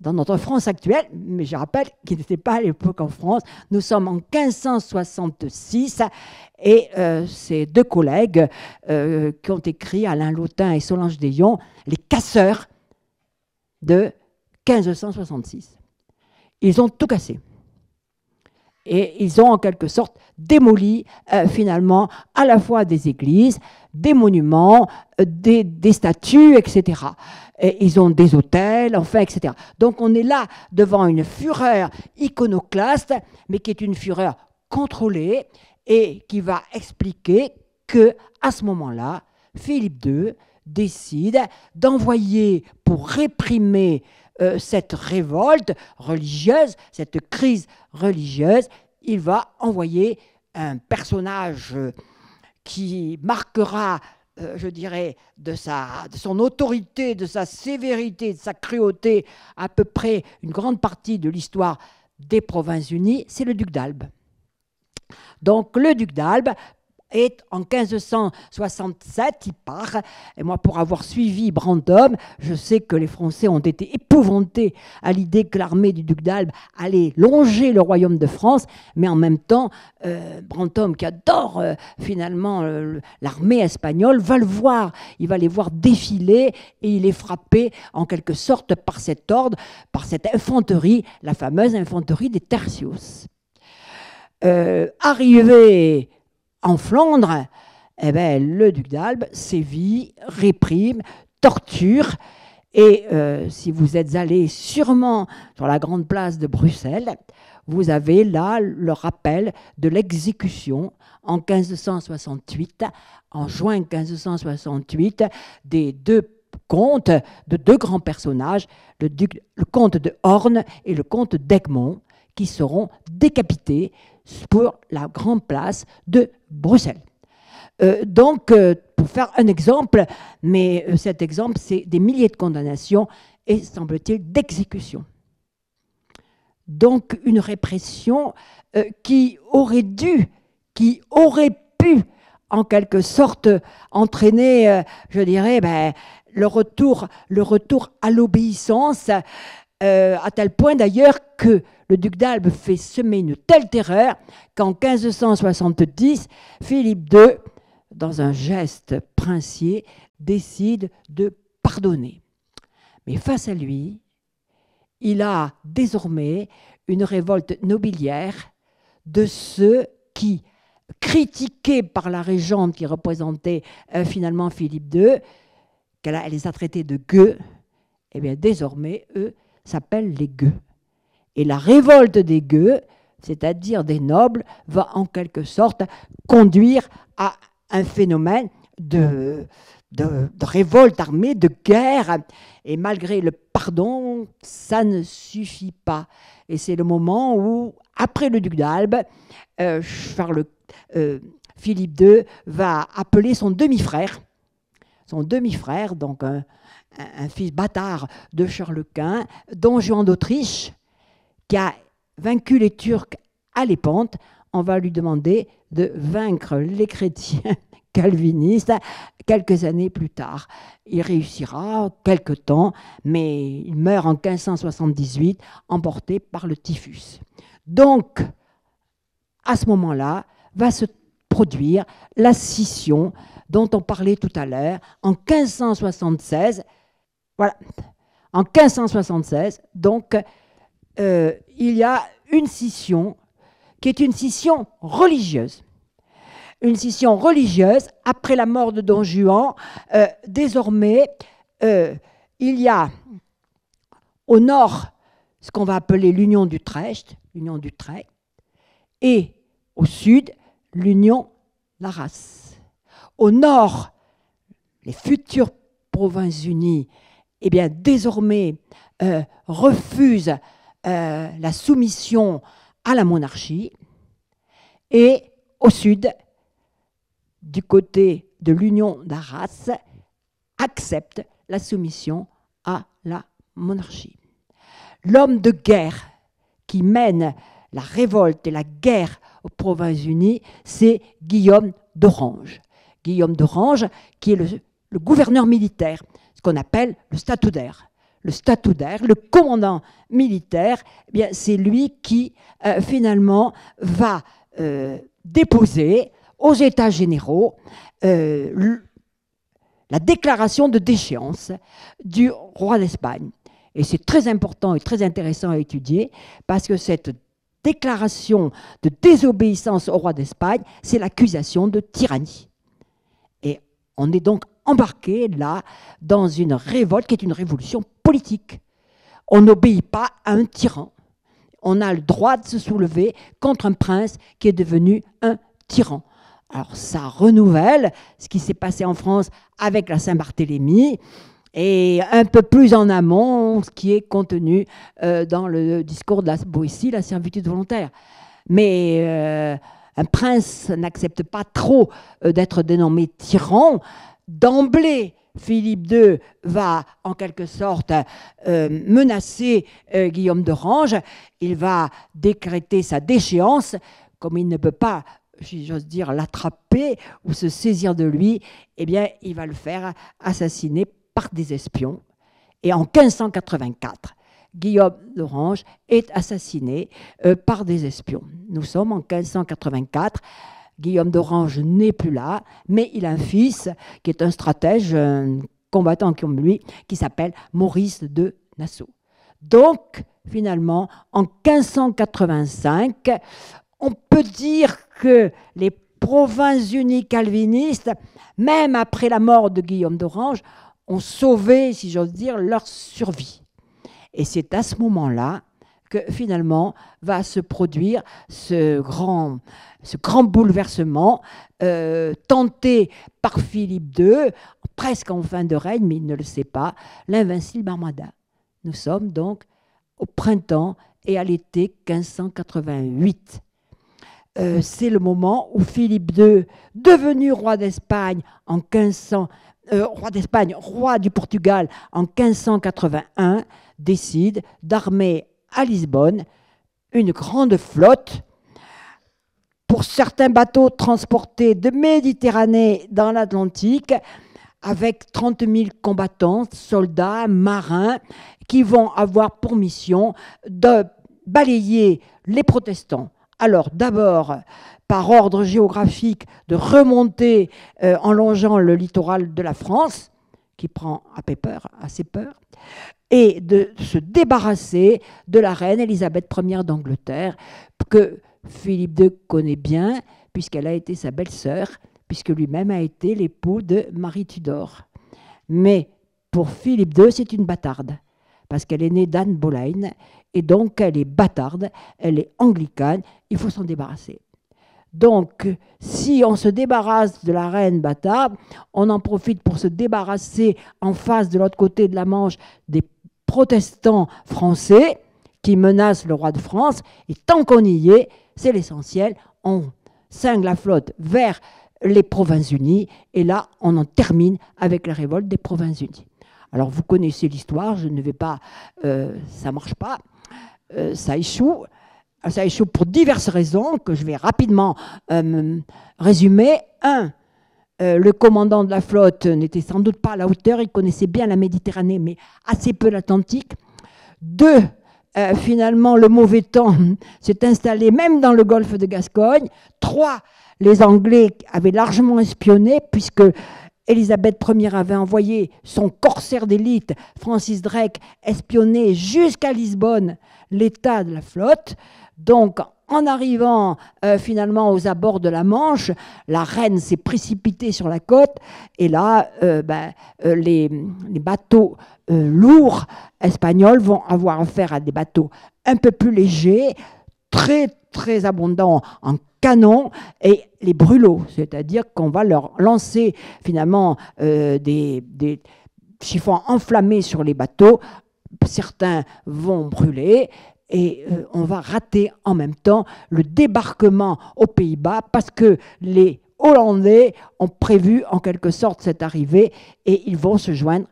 dans notre France actuelle, mais je rappelle qu'il n'était pas à l'époque en France. Nous sommes en 1566 et ces deux collègues qui ont écrit, Alain Lautin et Solange Dayon, les casseurs de 1566. Ils ont tout cassé. Et ils ont en quelque sorte démoli finalement à la fois des églises, des monuments, des statues, etc. Et ils ont des hôtels, enfin, etc. Donc on est là devant une fureur iconoclaste, mais qui est une fureur contrôlée et qui va expliquer que à ce moment-là, Philippe II décide d'envoyer pour réprimer cette révolte religieuse, cette crise religieuse, il va envoyer un personnage qui marquera, je dirais, de son autorité, de sa sévérité, de sa cruauté, à peu près une grande partie de l'histoire des Provinces-Unies, c'est le duc d'Albe. Donc le duc d'Albe est en 1567, il part. Et moi, pour avoir suivi Brantôme, je sais que les Français ont été épouvantés à l'idée que l'armée du duc d'Albe allait longer le royaume de France, mais en même temps, Brantôme, qui adore finalement l'armée espagnole, va le voir. Il va les voir défiler et il est frappé en quelque sorte par cet ordre, par cette infanterie, la fameuse infanterie des tertios. Arrivé en Flandre, eh bien, le duc d'Albe sévit, réprime, torture. Et si vous êtes allé sûrement sur la grande place de Bruxelles, vous avez là le rappel de l'exécution en 1568, en juin 1568, des deux comtes, de deux grands personnages, le comte de Horn et le comte d'Egmont, qui seront décapités pour la grande place de Bruxelles. Donc, pour faire un exemple, mais cet exemple, c'est des milliers de condamnations et, semble-t-il, d'exécutions. Donc, une répression qui aurait pu, en quelque sorte, entraîner, je dirais, le retour à l'obéissance, à tel point d'ailleurs que le duc d'Albe fait semer une telle terreur qu'en 1570, Philippe II dans un geste princier, décide de pardonner. Mais face à lui, il a désormais une révolte nobiliaire de ceux qui, critiqués par la régente qui représentait finalement Philippe II, elle les a traités de gueux, et bien désormais, eux, s'appellent les gueux. Et la révolte des gueux, c'est-à-dire des nobles, va en quelque sorte conduire à un phénomène de révolte armée, de guerre. Et malgré le pardon, ça ne suffit pas. Et c'est le moment où, après le duc d'Albe, Philippe II va appeler son demi-frère, donc un fils bâtard de Charles Quint, Don Juan d'Autriche, qui a vaincu les Turcs à Lépante. On va lui demander de vaincre les chrétiens calvinistes quelques années plus tard. Il réussira quelque temps, mais il meurt en 1578, emporté par le typhus. Donc, à ce moment-là, va se produire la scission dont on parlait tout à l'heure, en 1576. Voilà, en 1576, donc, il y a une scission qui est une scission religieuse. Une scission religieuse, après la mort de Don Juan, désormais, il y a au nord ce qu'on va appeler l'Union d'Utrecht, et au sud, l'Union d'Arras. Au nord, les futures Provinces-Unies, eh bien, désormais, refusent la soumission à la monarchie, et au sud, du côté de l'Union d'Arras, acceptent la soumission à la monarchie. L'homme de guerre qui mène la révolte et la guerre aux Provinces-Unies, c'est Guillaume d'Orange. Guillaume d'Orange, qui est le gouverneur militaire, ce qu'on appelle le statutaire. Le statutaire, le commandant militaire, eh bien, c'est lui qui, finalement, va déposer aux États généraux la déclaration de déchéance du roi d'Espagne. Et c'est très important et très intéressant à étudier, parce que cette déclaration de désobéissance au roi d'Espagne, c'est l'accusation de tyrannie. Et on est donc embarqué là dans une révolte qui est une révolution politique. On n'obéit pas à un tyran. On a le droit de se soulever contre un prince qui est devenu un tyran. Alors ça renouvelle ce qui s'est passé en France avec la Saint-Barthélemy, et un peu plus en amont, ce qui est contenu dans le discours de la Boétie, la servitude volontaire. Mais un prince n'accepte pas trop d'être dénommé tyran. D'emblée, Philippe II va en quelque sorte menacer Guillaume d'Orange. Il va décréter sa déchéance, comme il ne peut pas, si j'ose dire, l'attraper ou se saisir de lui, eh bien, il va le faire assassiner par des espions. Et en 1584, Guillaume d'Orange est assassiné par des espions. Nous sommes en 1584. Guillaume d'Orange n'est plus là, mais il a un fils qui est un stratège, un combattant comme lui, qui s'appelle Maurice de Nassau. Donc, finalement, en 1585, on peut dire que les Provinces-Unies calvinistes, même après la mort de Guillaume d'Orange, ont sauvé, si j'ose dire, leur survie. Et c'est à ce moment-là que finalement va se produire ce grand bouleversement tenté par Philippe II, presque en fin de règne, mais il ne le sait pas, l'invincible Armada. Nous sommes donc au printemps et à l'été 1588. C'est le moment où Philippe II, devenu roi d'Espagne en 1500, roi du Portugal en 1581, décide d'armer à Lisbonne une grande flotte pour certains bateaux transportés de Méditerranée dans l'Atlantique, avec 30 000 combattants, soldats, marins, qui vont avoir pour mission de balayer les protestants alors d'abord par ordre géographique de remonter en longeant le littoral de la France, qui prend assez peur, et de se débarrasser de la reine Élisabeth Ier d'Angleterre, que Philippe II connaît bien, puisqu'elle a été sa belle-sœur, puisque lui-même a été l'époux de Marie Tudor. Mais pour Philippe II, c'est une bâtarde, parce qu'elle est née d'Anne Boleyn, et donc elle est bâtarde, elle est anglicane, il faut s'en débarrasser. Donc, si on se débarrasse de la reine bâtarde, on en profite pour se débarrasser en face, de l'autre côté de la Manche, des protestants français qui menacent le roi de France. Et tant qu'on y est, c'est l'essentiel, on cingle la flotte vers les Provinces-Unies, et là, on en termine avec la révolte des Provinces-Unies. Alors, vous connaissez l'histoire, je ne vais pas... ça ne marche pas, ça échoue. Ça échoue pour diverses raisons que je vais rapidement résumer. Un, le commandant de la flotte n'était sans doute pas à la hauteur, il connaissait bien la Méditerranée, mais assez peu l'Atlantique. Deux, finalement, le mauvais temps s'est installé même dans le golfe de Gascogne. Trois, les Anglais avaient largement espionné, puisque Élisabeth Ier avait envoyé son corsaire d'élite, Francis Drake, espionner jusqu'à Lisbonne l'état de la flotte. Donc, en arrivant finalement aux abords de la Manche, la reine s'est précipitée sur la côte, et là, les bateaux lourds espagnols vont avoir affaire à des bateaux un peu plus légers, très, très abondants en canons et les brûlots, c'est-à-dire qu'on va leur lancer finalement des chiffons enflammés sur les bateaux. Certains vont brûler, et on va rater en même temps le débarquement aux Pays-Bas, parce que les Hollandais ont prévu en quelque sorte cette arrivée, et ils vont se joindre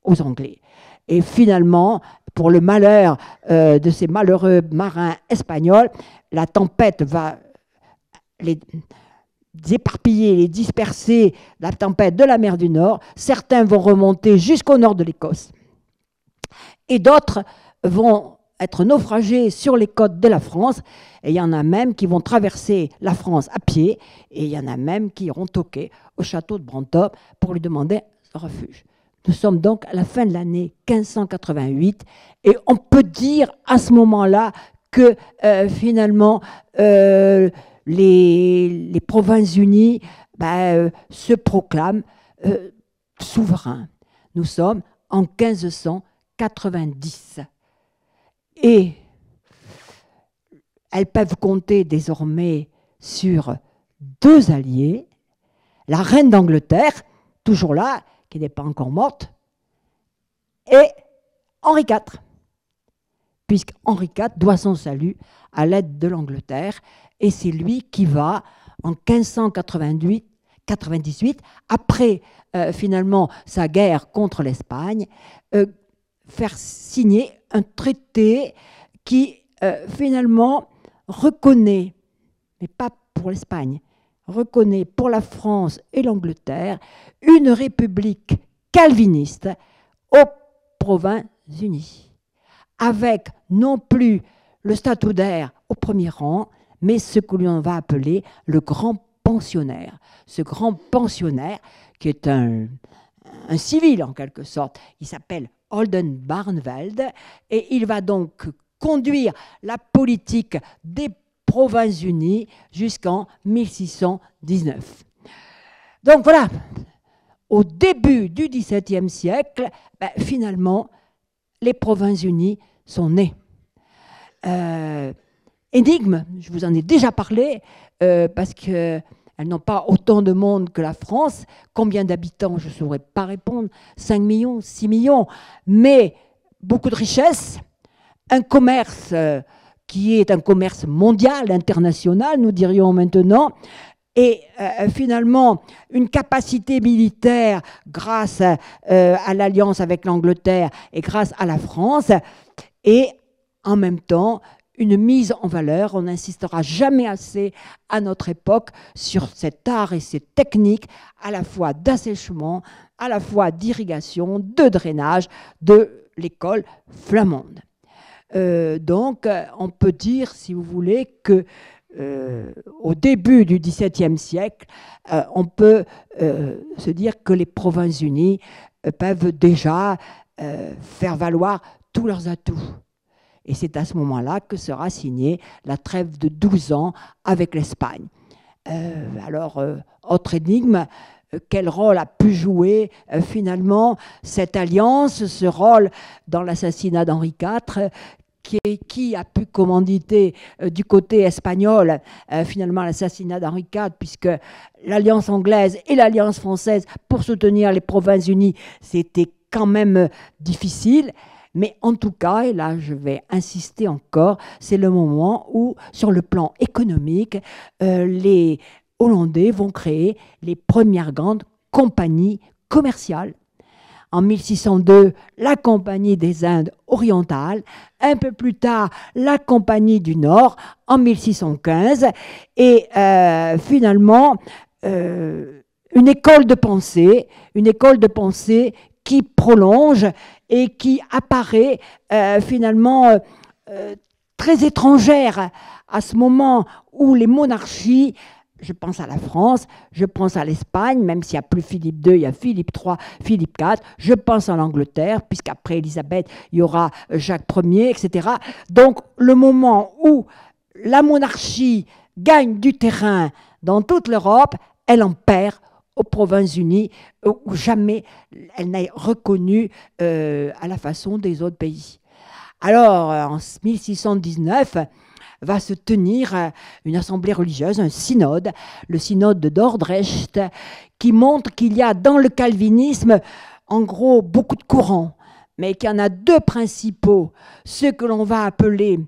aux Anglais. Et finalement, pour le malheur de ces malheureux marins espagnols, la tempête va les éparpiller, les disperser, la tempête de la mer du Nord. Certains vont remonter jusqu'au nord de l'Écosse, et d'autres vont être naufragés sur les côtes de la France, et il y en a même qui vont traverser la France à pied, et il y en a même qui iront toquer au château de Brantôme pour lui demander refuge. Nous sommes donc à la fin de l'année 1588, et on peut dire à ce moment-là que finalement les Provinces-Unies se proclament souverains. Nous sommes en 1590. Et elles peuvent compter désormais sur deux alliés, la reine d'Angleterre, toujours là, qui n'est pas encore morte, et Henri IV, puisqu'Henri IV doit son salut à l'aide de l'Angleterre, et c'est lui qui va, en 1598, après finalement sa guerre contre l'Espagne, faire signer un traité qui finalement reconnaît, mais pas pour l'Espagne, reconnaît pour la France et l'Angleterre une république calviniste aux Provinces-Unies, avec non plus le statutaire au premier rang, mais ce que l'on va appeler le grand pensionnaire. Ce grand pensionnaire, qui est un civil en quelque sorte, il s'appelle Oldenbarneveld, et il va donc conduire la politique des Provinces-Unies jusqu'en 1619. Donc voilà, au début du XVIIe siècle, finalement, les Provinces-Unies sont nées. Énigme, je vous en ai déjà parlé, parce qu'elles n'ont pas autant de monde que la France. Combien d'habitants, je ne saurais pas répondre. 5 millions, 6 millions. Mais beaucoup de richesses, un commerce qui est un commerce mondial, international, nous dirions maintenant, et finalement une capacité militaire grâce à l'alliance avec l'Angleterre et grâce à la France, et en même temps une mise en valeur. On n'insistera jamais assez à notre époque sur cet art et cette technique à la fois d'assèchement, à la fois d'irrigation, de drainage de l'école flamande. Donc on peut dire, si vous voulez, que au début du XVIIe siècle, on peut se dire que les Provinces-Unies peuvent déjà faire valoir tous leurs atouts. Et c'est à ce moment-là que sera signée la trêve de 12 ans avec l'Espagne. Alors, autre énigme, quel rôle a pu jouer finalement cette alliance, ce rôle dans l'assassinat d'Henri IV, qui a pu commanditer du côté espagnol finalement l'assassinat d'Henri IV, puisque l'alliance anglaise et l'alliance française pour soutenir les Provinces-Unies, c'était quand même difficile. Mais en tout cas, et là je vais insister encore, c'est le moment où, sur le plan économique, les Hollandais vont créer les premières grandes compagnies commerciales. En 1602, la Compagnie des Indes orientales, un peu plus tard, la Compagnie du Nord, en 1615, et finalement, une école de pensée qui prolonge et qui apparaît finalement très étrangère à ce moment où les monarchies, je pense à la France, je pense à l'Espagne, même s'il n'y a plus Philippe II, il y a Philippe III, Philippe IV, je pense à l'Angleterre, puisqu'après Élisabeth, il y aura Jacques Ier, etc. Donc le moment où la monarchie gagne du terrain dans toute l'Europe, elle en perd aux Provinces-Unies, où jamais elle n'est reconnue à la façon des autres pays. Alors, en 1619, va se tenir une assemblée religieuse, un synode, le synode de Dordrecht, qui montre qu'il y a dans le calvinisme, en gros, beaucoup de courants, mais qu'il y en a deux principaux, ceux que l'on va appeler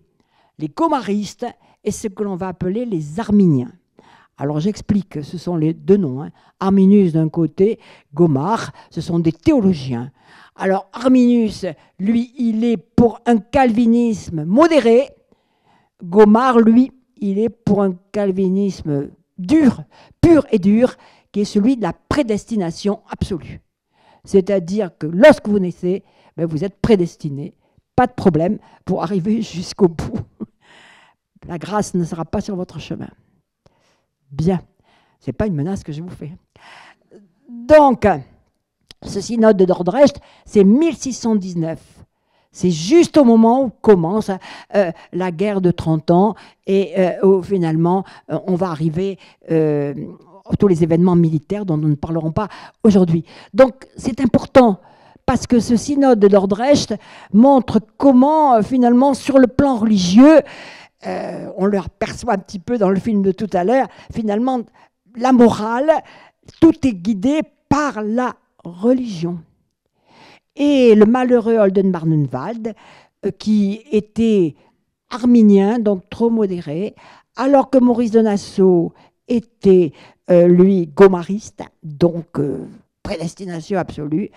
les gomaristes et ceux que l'on va appeler les arminiens. Alors j'explique, ce sont les deux noms, Arminius d'un côté, Gomard, ce sont des théologiens. Alors Arminius, lui, il est pour un calvinisme modéré. Gomard, lui, il est pour un calvinisme dur, pur et dur, qui est celui de la prédestination absolue. C'est-à-dire que lorsque vous naissez, vous êtes prédestiné, pas de problème pour arriver jusqu'au bout. La grâce ne sera pas sur votre chemin. Bien, ce n'est pas une menace que je vous fais. Donc, ce synode de Dordrecht, c'est 1619. C'est juste au moment où commence la guerre de 30 ans et où finalement on va arriver tous les événements militaires dont nous ne parlerons pas aujourd'hui. Donc c'est important parce que ce synode de Dordrecht montre comment finalement sur le plan religieux, on le perçoit un petit peu dans le film de tout à l'heure, finalement la morale, tout est guidé par la religion. Et le malheureux Oldenbarneveld, qui était arminien, donc trop modéré, alors que Maurice de Nassau était, lui, gomariste, donc prédestination absolue,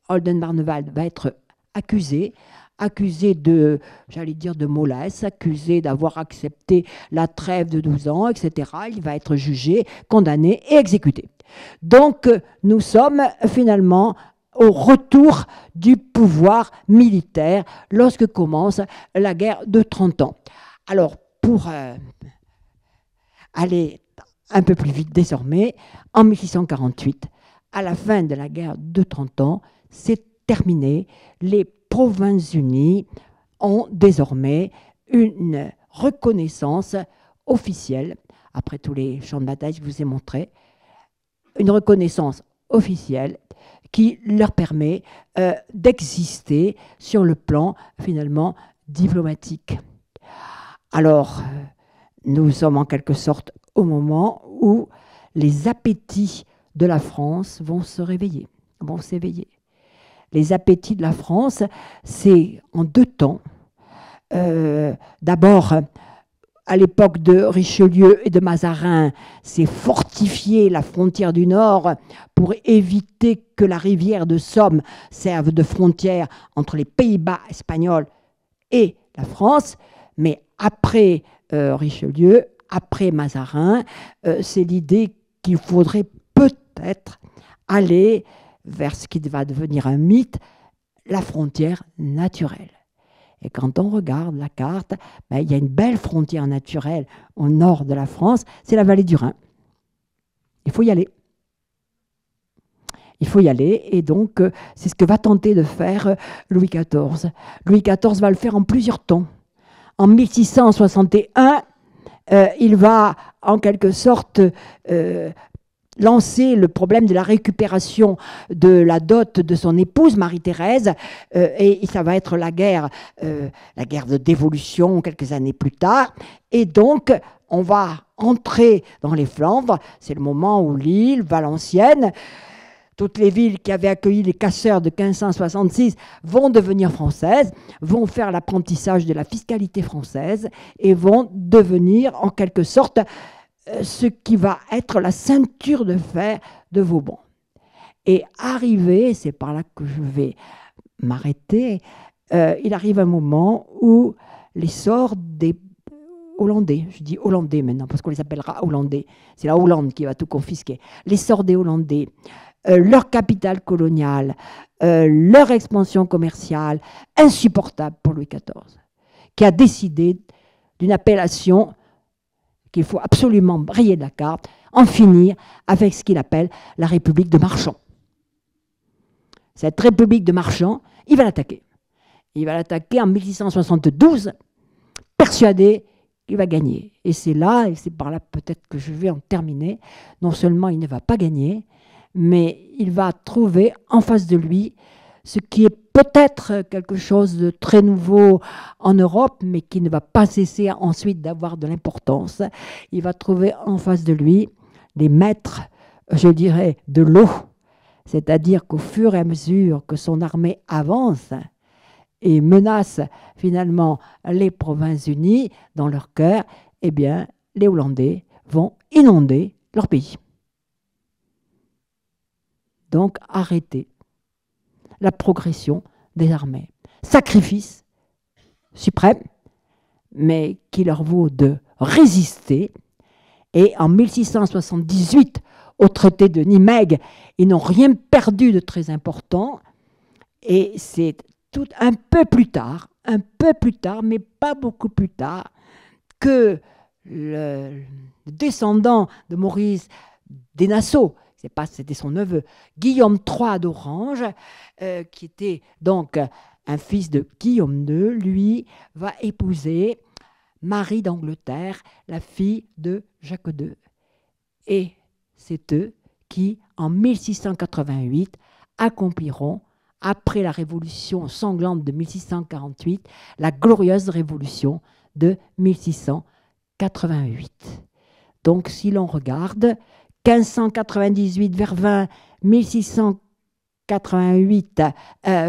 Oldenbarneveld va être accusé de, j'allais dire, de mollesse, accusé d'avoir accepté la trêve de 12 ans, etc. Il va être jugé, condamné et exécuté. Donc, nous sommes finalement au retour du pouvoir militaire lorsque commence la guerre de 30 ans. Alors, pour aller un peu plus vite désormais, en 1648, à la fin de la guerre de 30 ans, c'est terminé. Les Provinces-Unies ont désormais une reconnaissance officielle, après tous les champs de bataille que je vous ai montrés, une reconnaissance officielle qui leur permet d'exister sur le plan finalement diplomatique. Alors, nous sommes en quelque sorte au moment où les appétits de la France vont se réveiller, vont s'éveiller. Les appétits de la France, c'est en deux temps. D'abord, à l'époque de Richelieu et de Mazarin, c'est fortifier la frontière du Nord pour éviter que la rivière de Somme serve de frontière entre les Pays-Bas espagnols et la France. Mais après Richelieu, après Mazarin, c'est l'idée qu'il faudrait peut-être aller vers ce qui va devenir un mythe, la frontière naturelle. Et quand on regarde la carte, ben, il y a une belle frontière naturelle au nord de la France, c'est la vallée du Rhin. Il faut y aller. Il faut y aller, et donc c'est ce que va tenter de faire Louis XIV. Louis XIV va le faire en plusieurs temps. En 1661, il va en quelque sorte lancer le problème de la récupération de la dot de son épouse Marie-Thérèse, et ça va être la guerre de dévolution quelques années plus tard, et donc on va entrer dans les Flandres. C'est le moment où Lille, Valenciennes, toutes les villes qui avaient accueilli les casseurs de 1566 vont devenir françaises, vont faire l'apprentissage de la fiscalité française et vont devenir en quelque sorte ce qui va être la ceinture de fer de Vauban. Et arrivé, c'est par là que je vais m'arrêter, il arrive un moment où l'essor des Hollandais, je dis Hollandais maintenant parce qu'on les appellera Hollandais, c'est la Hollande qui va tout confisquer, l'essor des Hollandais, leur capital colonial, leur expansion commerciale, insupportable pour Louis XIV, qui a décidé d'une appellation qu'il faut absolument rayer de la carte, en finir avec ce qu'il appelle la République de marchands. Cette République de marchands, il va l'attaquer. Il va l'attaquer en 1672, persuadé qu'il va gagner. Et c'est là, et c'est par là peut-être que je vais en terminer, non seulement il ne va pas gagner, mais il va trouver en face de lui ce qui est peut-être quelque chose de très nouveau en Europe, mais qui ne va pas cesser ensuite d'avoir de l'importance. Il va trouver en face de lui des maîtres, je dirais, de l'eau, c'est-à-dire qu'au fur et à mesure que son armée avance et menace finalement les Provinces-Unies dans leur cœur, eh bien, les Hollandais vont inonder leur pays. Donc, arrêter la progression des armées. Sacrifice suprême, mais qui leur vaut de résister. Et en 1678, au traité de Nimègue, ils n'ont rien perdu de très important. Et c'est tout un peu plus tard, mais pas beaucoup plus tard, que le descendant de Maurice des Nassau, c'était son neveu, Guillaume III d'Orange, qui était donc un fils de Guillaume II, lui va épouser Marie d'Angleterre, la fille de Jacques II. Et c'est eux qui, en 1688, accompliront, après la révolution sanglante de 1648, la glorieuse révolution de 1688. Donc, si l'on regarde, 1598 vers 20, 1688,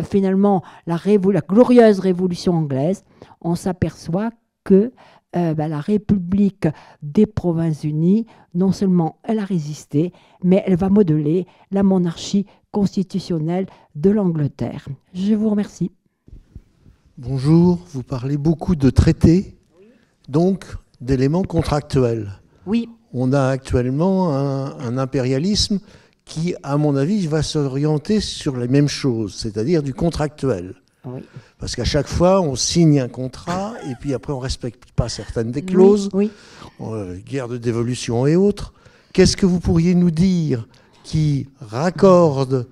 finalement, la glorieuse révolution anglaise, on s'aperçoit que la République des Provinces-Unies, non seulement elle a résisté, mais elle va modeler la monarchie constitutionnelle de l'Angleterre. Je vous remercie. Bonjour, vous parlez beaucoup de traités, donc d'éléments contractuels. Oui. On a actuellement un impérialisme qui, à mon avis, va s'orienter sur les mêmes choses, c'est-à-dire du contractuel. Oui. Parce qu'à chaque fois, on signe un contrat et puis après, on ne respecte pas certaines des clauses, oui. Guerre de dévolution et autres. Qu'est-ce que vous pourriez nous dire qui raccorde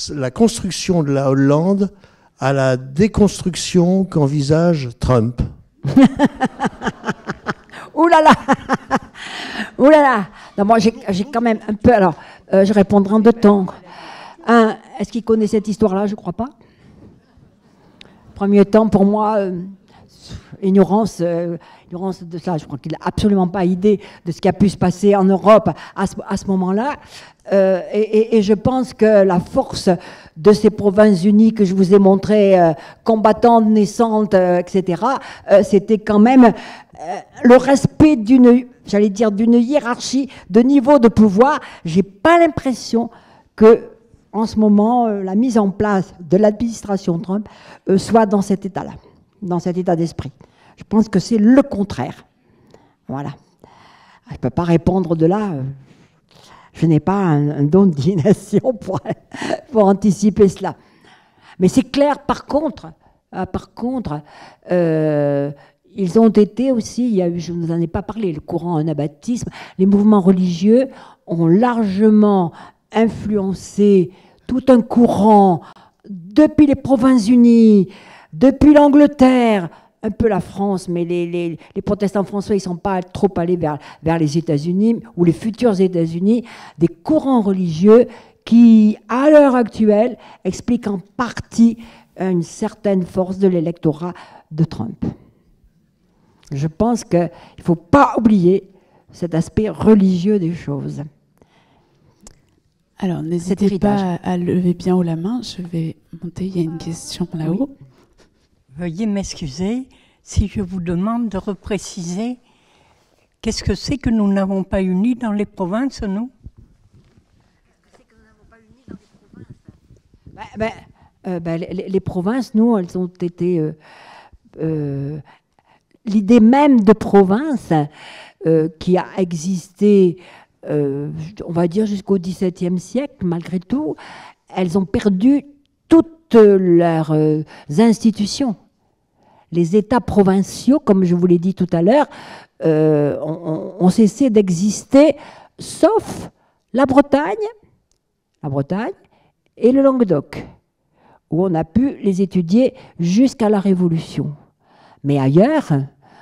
la construction de la Hollande à la déconstruction qu'envisage Trump? Ouh là là. Ouh là là. Non, moi, j'ai quand même un peu... Alors, je répondrai en deux temps. Un, est-ce qu'il connaît cette histoire-là? Je ne crois pas. Premier temps, pour moi, ignorance de ça. Je crois qu'il n'a absolument pas idée de ce qui a pu se passer en Europe à ce moment-là. Et je pense que la force de ces Provinces-Unies que je vous ai montrées, combattantes, naissantes, etc., c'était quand même le respect d'une hiérarchie de niveau de pouvoir. Je n'ai pas l'impression que, en ce moment, la mise en place de l'administration Trump soit dans cet état-là, dans cet état d'esprit. Je pense que c'est le contraire. Voilà. Je ne peux pas répondre de là. Je n'ai pas un don de divination pour anticiper cela. Mais c'est clair, par contre, Par contre, ils ont été aussi, je ne vous en ai pas parlé, le courant anabaptisme, les mouvements religieux ont largement influencé tout un courant depuis les Provinces-Unies, depuis l'Angleterre, un peu la France, mais les protestants français, ils ne sont pas trop allés vers les États-Unis ou les futurs États-Unis, des courants religieux qui, à l'heure actuelle, expliquent en partie une certaine force de l'électorat de Trump. Je pense qu'il ne faut pas oublier cet aspect religieux des choses. Alors, n'hésitez pas à lever bien haut la main. Je vais monter, il y a une question là-haut. Oui. Veuillez m'excuser si je vous demande de repréciser qu'est-ce que c'est que nous n'avons pas uni dans les provinces, nous? Les provinces, nous, elles ont été... l'idée même de province qui a existé, on va dire, jusqu'au XVIIe siècle, malgré tout, elles ont perdu toutes leurs institutions. Les États provinciaux, comme je vous l'ai dit tout à l'heure, ont cessé d'exister, sauf la Bretagne et le Languedoc, où on a pu les étudier jusqu'à la Révolution. Mais ailleurs,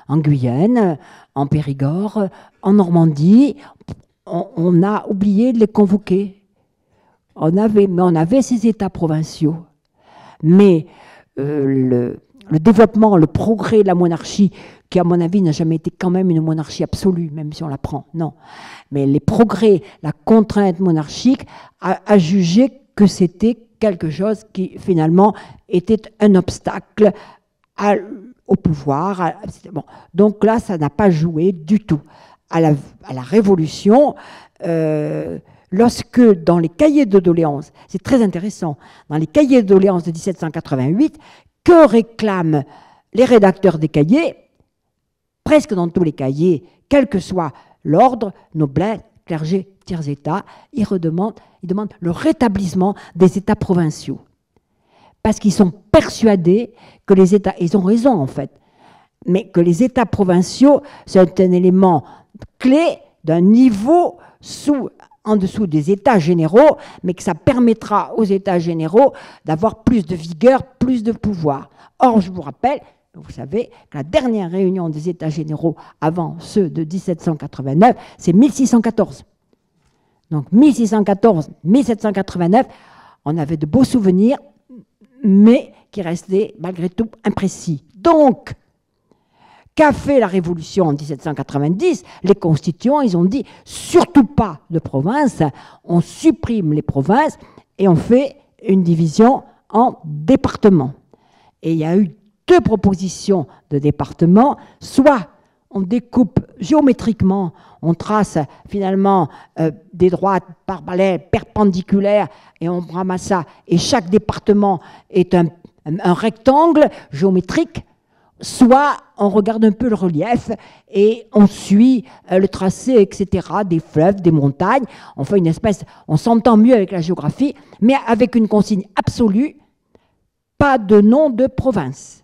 en Guyane, en Périgord, en Normandie, on a oublié de les convoquer. On avait ces États provinciaux. Mais le développement, le progrès de la monarchie, qui à mon avis n'a jamais été quand même une monarchie absolue, même si on la prend, non. Mais les progrès, la contrainte monarchique a jugé que c'était quelque chose qui finalement était un obstacle au pouvoir. Bon. Donc là, ça n'a pas joué du tout. À la Révolution, lorsque dans les cahiers de doléances, c'est très intéressant, dans les cahiers de doléances de 1788, que réclament les rédacteurs des cahiers? Presque dans tous les cahiers, quel que soit l'ordre, noblesse, clergé, tiers état, ils demandent le rétablissement des États provinciaux. Parce qu'ils sont persuadés que les États, ils ont raison en fait, mais que les États provinciaux, c'est un élément clé d'un niveau en dessous des États généraux, mais que ça permettra aux États généraux d'avoir plus de vigueur, plus de pouvoir. Or, je vous rappelle, vous savez, que la dernière réunion des États généraux avant ceux de 1789, c'est 1614. Donc 1614, 1789, on avait de beaux souvenirs, mais qui restaient malgré tout imprécis. Donc, qu'a fait la Révolution en 1790? Les constituants, ils ont dit surtout pas de province, on supprime les provinces et on fait une division en départements. Et il y a eu deux propositions de départements, soit on découpe géométriquement, on trace finalement des droites parallèles, perpendiculaires, et on ramasse ça, et chaque département est un rectangle géométrique, soit on regarde un peu le relief et on suit le tracé, etc., des fleuves, des montagnes, on fait une espèce, on s'entend mieux avec la géographie, mais avec une consigne absolue, pas de nom de province.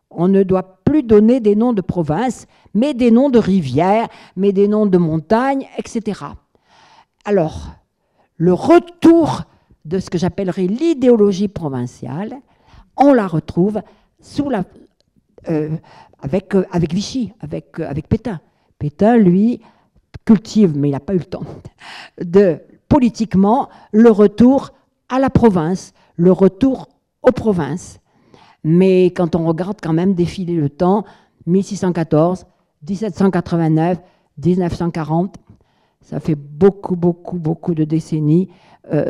On ne doit plus donner des noms de provinces, mais des noms de rivières, mais des noms de montagnes, etc. Alors, le retour de ce que j'appellerais l'idéologie provinciale, on la retrouve avec Vichy, avec Pétain. Pétain, lui, cultive, mais il n'a pas eu le temps, politiquement, le retour à la province, le retour aux provinces. Mais quand on regarde quand même défiler le temps, 1614, 1789, 1940, ça fait beaucoup de décennies,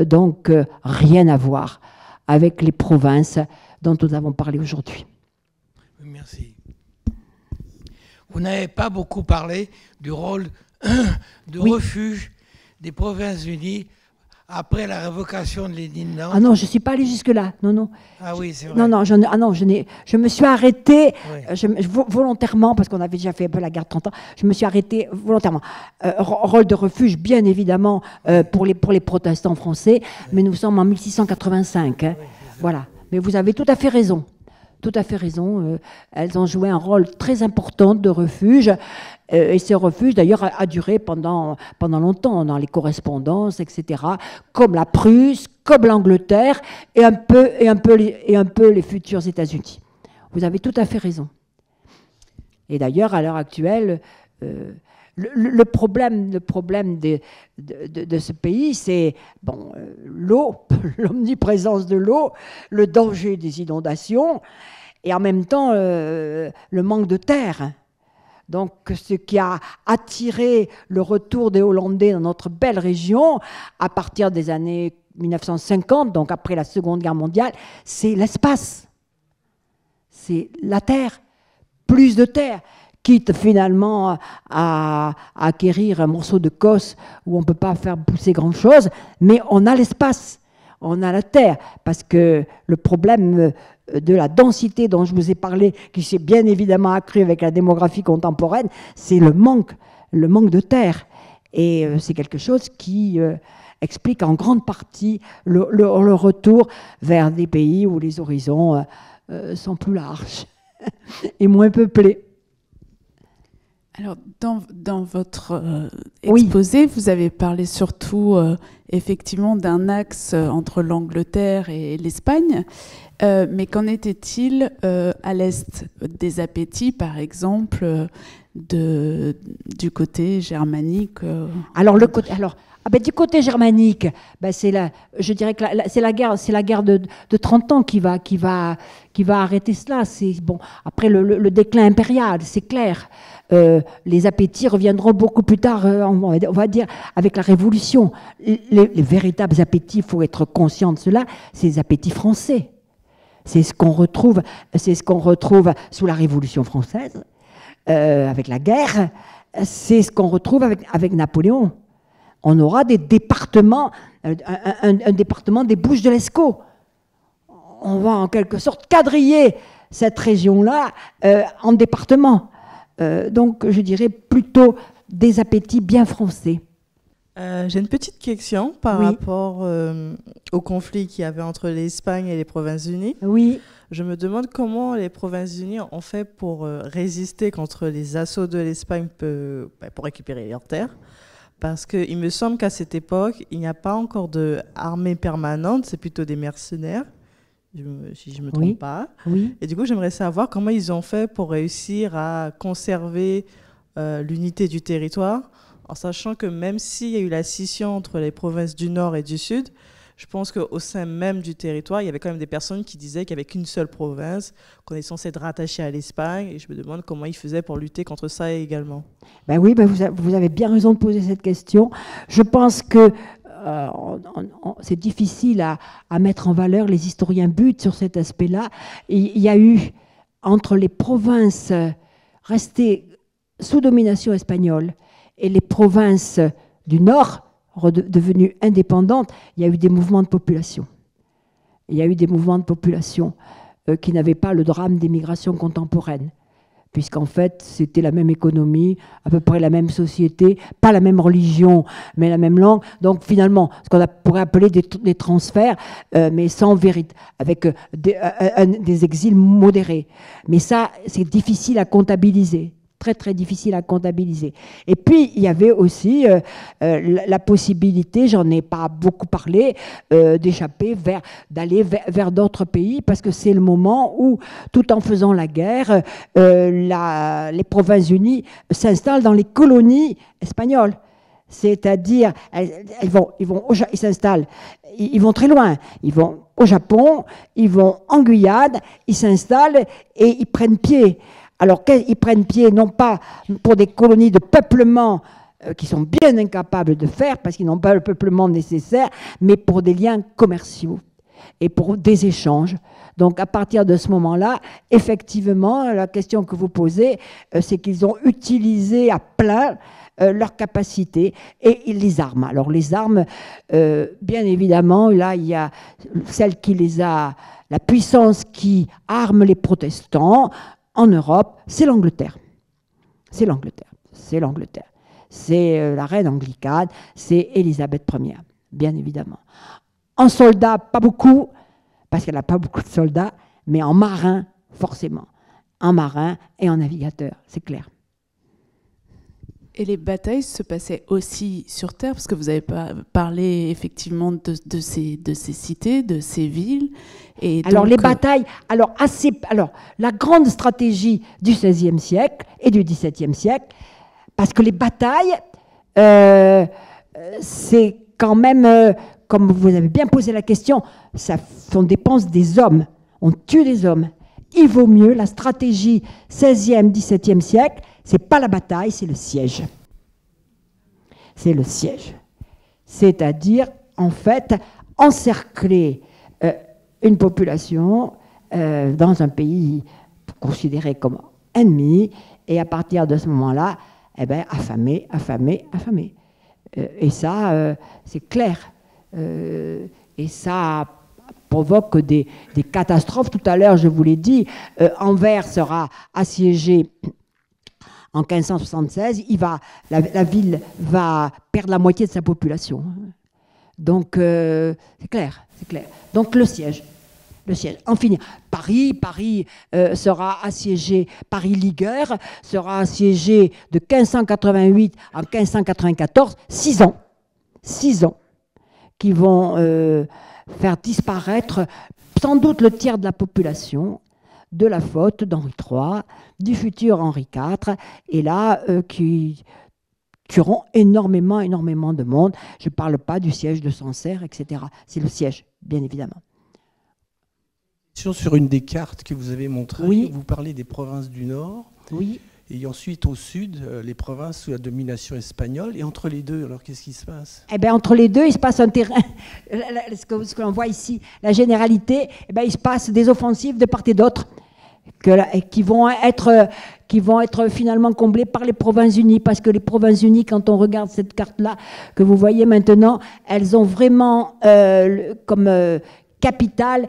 donc rien à voir avec les provinces dont nous avons parlé aujourd'hui. Merci. Vous n'avez pas beaucoup parlé du rôle de refuge des Provinces-Unies après la révocation de l'édit de Nantes. Ah non, je ne suis pas allée jusque-là. Non. Ah oui, c'est vrai. Non, je me suis arrêtée volontairement, parce qu'on avait déjà fait un peu la guerre de 30 ans, je me suis arrêtée volontairement. Rôle de refuge, bien évidemment, pour les protestants français, mais nous sommes en 1685. Voilà. Mais vous avez tout à fait raison. tout à fait raison. Elles ont joué un rôle très important de refuge. Et ce refuge, d'ailleurs, a duré pendant longtemps, dans les correspondances, etc., comme la Prusse, comme l'Angleterre, et un peu les futurs États-Unis. Vous avez tout à fait raison. Et d'ailleurs, à l'heure actuelle, le problème de ce pays, c'est l'eau, l'omniprésence de l'eau, le danger des inondations, et en même temps, le manque de terre. Donc, ce qui a attiré le retour des Hollandais dans notre belle région, à partir des années 1950, donc après la Seconde Guerre mondiale, c'est l'espace. C'est la terre, plus de terre, quitte finalement à acquérir un morceau de cosse où on ne peut pas faire pousser grand-chose, mais on a l'espace, on a la terre, parce que le problème de la densité dont je vous ai parlé, qui s'est bien évidemment accrue avec la démographie contemporaine, c'est le manque de terre. Et c'est quelque chose qui explique en grande partie le retour vers des pays où les horizons sont plus larges et moins peuplés. Alors, dans votre exposé, oui, vous avez parlé surtout effectivement d'un axe entre l'Angleterre et l'Espagne, mais qu'en était-il à l'est des appétits, par exemple, du côté germanique du côté germanique, je dirais que c'est la guerre de 30 ans qui va arrêter cela. Après le déclin impérial, c'est clair. Les appétits reviendront beaucoup plus tard, on va dire, avec la Révolution. Les véritables appétits, il faut être conscient de cela, c'est les appétits français. C'est ce qu'on retrouve sous la Révolution française, avec la guerre. C'est ce qu'on retrouve avec Napoléon. On aura des départements, un département des Bouches de l'Escaut. On va en quelque sorte quadriller cette région-là en département. Donc, je dirais plutôt des appétits bien français. J'ai une petite question par rapport au conflit qu'il y avait entre l'Espagne et les Provinces-Unies. Oui. Je me demande comment les Provinces-Unies ont fait pour résister contre les assauts de l'Espagne pour récupérer leurs terres. Parce qu'il me semble qu'à cette époque, il n'y a pas encore d'armée permanente, c'est plutôt des mercenaires, si je ne me trompe pas. Oui. Et du coup, j'aimerais savoir comment ils ont fait pour réussir à conserver l'unité du territoire, en sachant que même s'il y a eu la scission entre les provinces du Nord et du Sud, je pense qu'au sein même du territoire, il y avait quand même des personnes qui disaient qu'il n'y avait qu'une seule province, qu'on est censé être rattaché à l'Espagne. Et je me demande comment ils faisaient pour lutter contre ça également. Vous avez bien raison de poser cette question. Je pense que c'est difficile à mettre en valeur. Les historiens butent sur cet aspect-là. Il y a eu, entre les provinces restées sous domination espagnole et les provinces du Nord, devenues indépendantes, il y a eu des mouvements de population. Il y a eu des mouvements de population qui n'avaient pas le drame des migrations contemporaines, puisqu'en fait, c'était la même économie, à peu près la même société, pas la même religion, mais la même langue. Donc finalement, ce qu'on pourrait appeler des transferts, mais sans vérité, avec des exils modérés. Mais ça, c'est difficile à comptabiliser. Très, très difficile à comptabiliser. Et puis, il y avait aussi la possibilité, j'en ai pas beaucoup parlé, d'échapper d'aller vers d'autres pays, parce que c'est le moment où, tout en faisant la guerre, les Provinces-Unies s'installent dans les colonies espagnoles. C'est-à-dire, ils s'installent, ils vont très loin. Ils vont au Japon, ils vont en Guyane, ils s'installent et ils prennent pied. Alors qu'ils prennent pied, non pas pour des colonies de peuplement qui sont bien incapables de faire, parce qu'ils n'ont pas le peuplement nécessaire, mais pour des liens commerciaux et pour des échanges. Donc à partir de ce moment-là, effectivement, la question que vous posez, c'est qu'ils ont utilisé à plein leurs capacités et les armes. Alors les armes, bien évidemment, là, il y a celle qui les a, la puissance qui arme les protestants, en Europe, c'est l'Angleterre. C'est l'Angleterre. C'est l'Angleterre. C'est la reine anglicane, c'est Élisabeth Ier, bien évidemment. En soldats, pas beaucoup, parce qu'elle n'a pas beaucoup de soldats, mais en marins, forcément, en marin et en navigateur, c'est clair. Et les batailles se passaient aussi sur Terre, parce que vous avez parlé effectivement de ces cités, de ces villes. Et alors donc, les batailles, alors la grande stratégie du XVIe siècle et du XVIIe siècle, parce que les batailles, c'est quand même, comme vous avez bien posé la question, on dépense des hommes, on tue des hommes. Il vaut mieux la stratégie XVIe, XVIIe siècle. C'est pas la bataille, c'est le siège. C'est le siège. C'est-à-dire, en fait, encercler une population dans un pays considéré comme ennemi, et à partir de ce moment-là, affamer. Et ça, c'est clair. Et ça provoque des catastrophes. Tout à l'heure, je vous l'ai dit, Anvers sera assiégée en 1576, la ville va perdre la moitié de sa population. Donc, c'est clair. Donc, le siège. En finir. Paris sera assiégé, Paris-Ligueur sera assiégé de 1588 en 1594, 6 ans. 6 ans qui vont faire disparaître sans doute le tiers de la population de la faute d'Henri III, du futur Henri IV, et là, qui tueront énormément de monde. Je ne parle pas du siège de Sancerre, etc. C'est le siège, bien évidemment. Sur une des cartes que vous avez montrées, oui. Vous parlez des provinces du Nord, oui. Et ensuite au Sud, les provinces sous la domination espagnole. Et entre les deux, alors qu'est-ce qui se passe? Entre les deux, il se passe un terrain, ce que l'on voit ici, la généralité, il se passe des offensives de part et d'autre, qui vont être finalement comblées par les Provinces-Unies, parce que les Provinces-Unies, quand on regarde cette carte-là, que vous voyez maintenant, elles ont vraiment comme capitale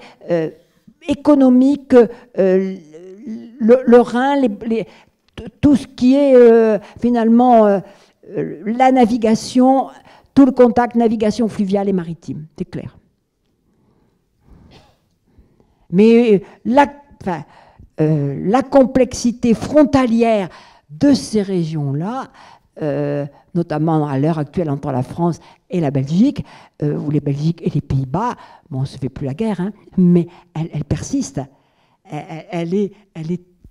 économique le Rhin, tout ce qui est finalement la navigation, tout le contact navigation fluviale et maritime, c'est clair. Mais la complexité frontalière de ces régions-là, notamment à l'heure actuelle entre la France et la Belgique, ou les Belgiques et les Pays-Bas, bon, on ne se fait plus la guerre, hein, mais elle persiste. Elle est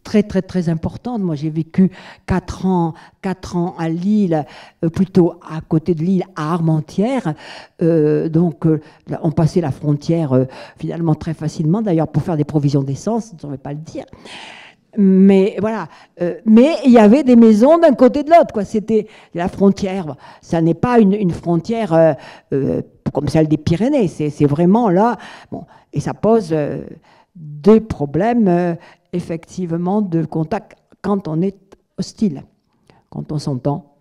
très, très, très importante. Moi, j'ai vécu 4 ans à Lille, plutôt à côté de Lille, à Armentières. Donc, on passait la frontière finalement très facilement, d'ailleurs, pour faire des provisions d'essence, je ne saurais pas le dire. Mais voilà. Mais il y avait des maisons d'un côté de l'autre, quoi. C'était la frontière. Ça n'est pas une frontière comme celle des Pyrénées. C'est vraiment là. Bon, et ça pose des problèmes, effectivement, de contact quand on est hostile, quand on s'entend.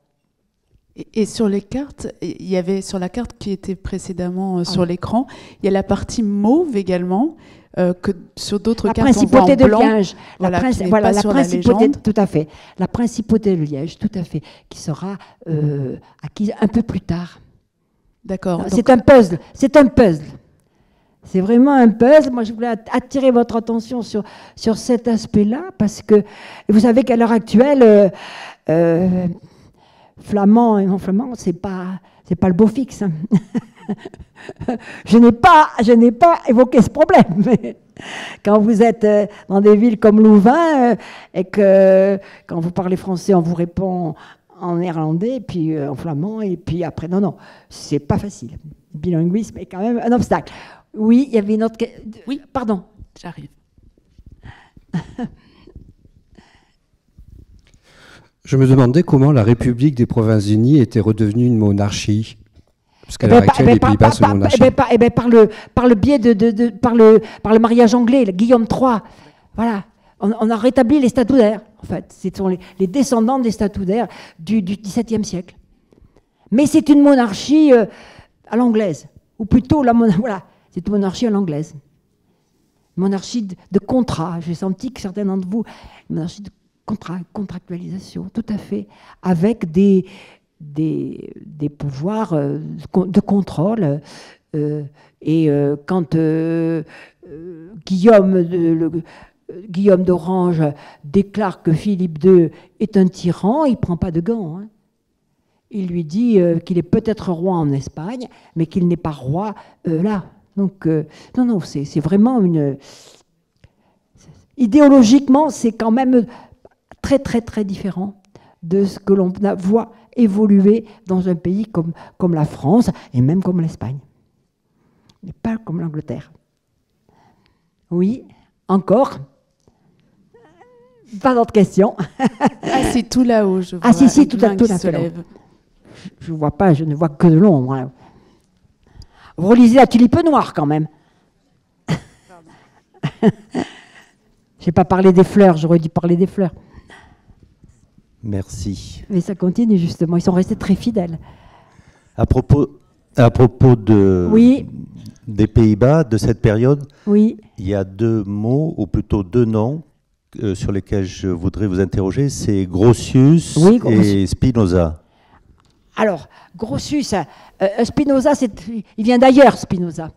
Et sur les cartes, il y avait sur la carte qui était précédemment sur l'écran, il y a la partie mauve également, que sur d'autres cartes on voit en blanc. Liège, la principauté, tout à fait. La principauté de Liège, tout à fait, qui sera acquise un peu plus tard. D'accord. C'est un puzzle. C'est vraiment un puzzle. Moi, je voulais attirer votre attention sur cet aspect-là, parce que vous savez qu'à l'heure actuelle, flamand et non flamand, c'est pas le beau fixe. Hein. Je n'ai pas évoqué ce problème. Mais quand vous êtes dans des villes comme Louvain et que quand vous parlez français, on vous répond en néerlandais, puis en flamand, et puis après, non, c'est pas facile. Le bilinguisme est quand même un obstacle. Oui, il y avait une autre... Oui, pardon. J'arrive. Je me demandais comment la République des Provinces-Unies était redevenue une monarchie. Parce qu'à l'heure actuelle, les Pays-Bas sont monarchies. Par le biais par le mariage anglais, Guillaume III. Voilà. On a rétabli les statuaires, en fait. Ce sont les descendants des statuaires du XVIIe siècle. Mais c'est une monarchie à l'anglaise. Ou plutôt, voilà, c'est une monarchie à l'anglaise. Une monarchie de contrat. J'ai senti que certains d'entre vous, une monarchie de contractualisation, tout à fait, avec des pouvoirs de contrôle. Et quand Guillaume Guillaume d'Orange déclare que Philippe II est un tyran, il ne prend pas de gants. Hein. Il lui dit qu'il est peut-être roi en Espagne, mais qu'il n'est pas roi là. Donc, non, c'est vraiment une... Idéologiquement, c'est quand même très, très, très différent de ce que l'on voit évoluer dans un pays comme la France et même comme l'Espagne. Mais pas comme l'Angleterre. Oui, encore. Pas d'autres questions. Ah, c'est tout là-haut, je vois. Ah, si, tout à fait fait. Je ne vois pas, je ne vois que de l'ombre. Vous relisez La tulipe noire, quand même. Je n'ai pas parlé des fleurs, j'aurais dû parler des fleurs. Merci. Mais ça continue, justement. Ils sont restés très fidèles. À propos des Pays-Bas, de cette période, il y a deux mots, ou plutôt deux noms, sur lesquels je voudrais vous interroger. C'est Grotius et Spinoza. Alors, Grotius, Spinoza, il vient d'ailleurs, Spinoza.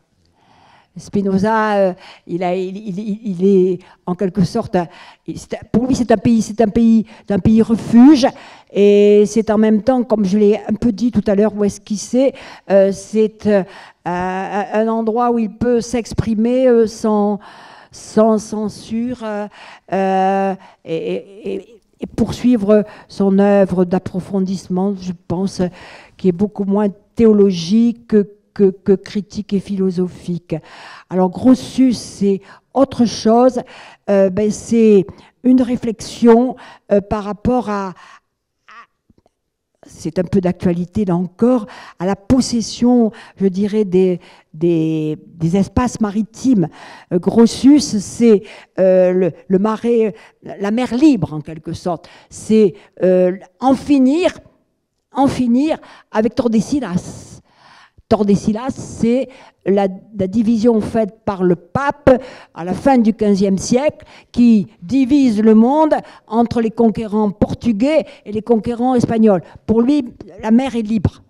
Spinoza, il est en quelque sorte, pour lui c'est un pays refuge, et c'est en même temps, comme je l'ai un peu dit tout à l'heure, où est-ce qu'il c'est un endroit où il peut s'exprimer sans censure et poursuivre son œuvre d'approfondissement, je pense, qui est beaucoup moins théologique que critique et philosophique. Alors Grotius, c'est autre chose, c'est une réflexion par rapport à c'est un peu d'actualité là encore, à la possession, je dirais, des espaces maritimes. Grotius, c'est le marais, la mer libre en quelque sorte. C'est en finir avec Tordesillas. Tordesillas, c'est la division faite par le pape à la fin du XVe siècle qui divise le monde entre les conquérants portugais et les conquérants espagnols. Pour lui, la mer est libre.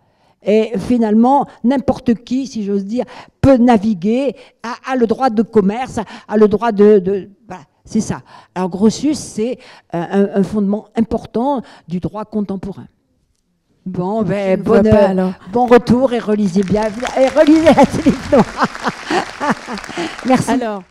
Et finalement, n'importe qui, si j'ose dire, peut naviguer, a le droit de commerce, a le droit de voilà, c'est ça. Alors Grotius, c'est un fondement important du droit contemporain. Bon, bon retour et relisez bien, et relisez La tulipe noire. Merci. Alors,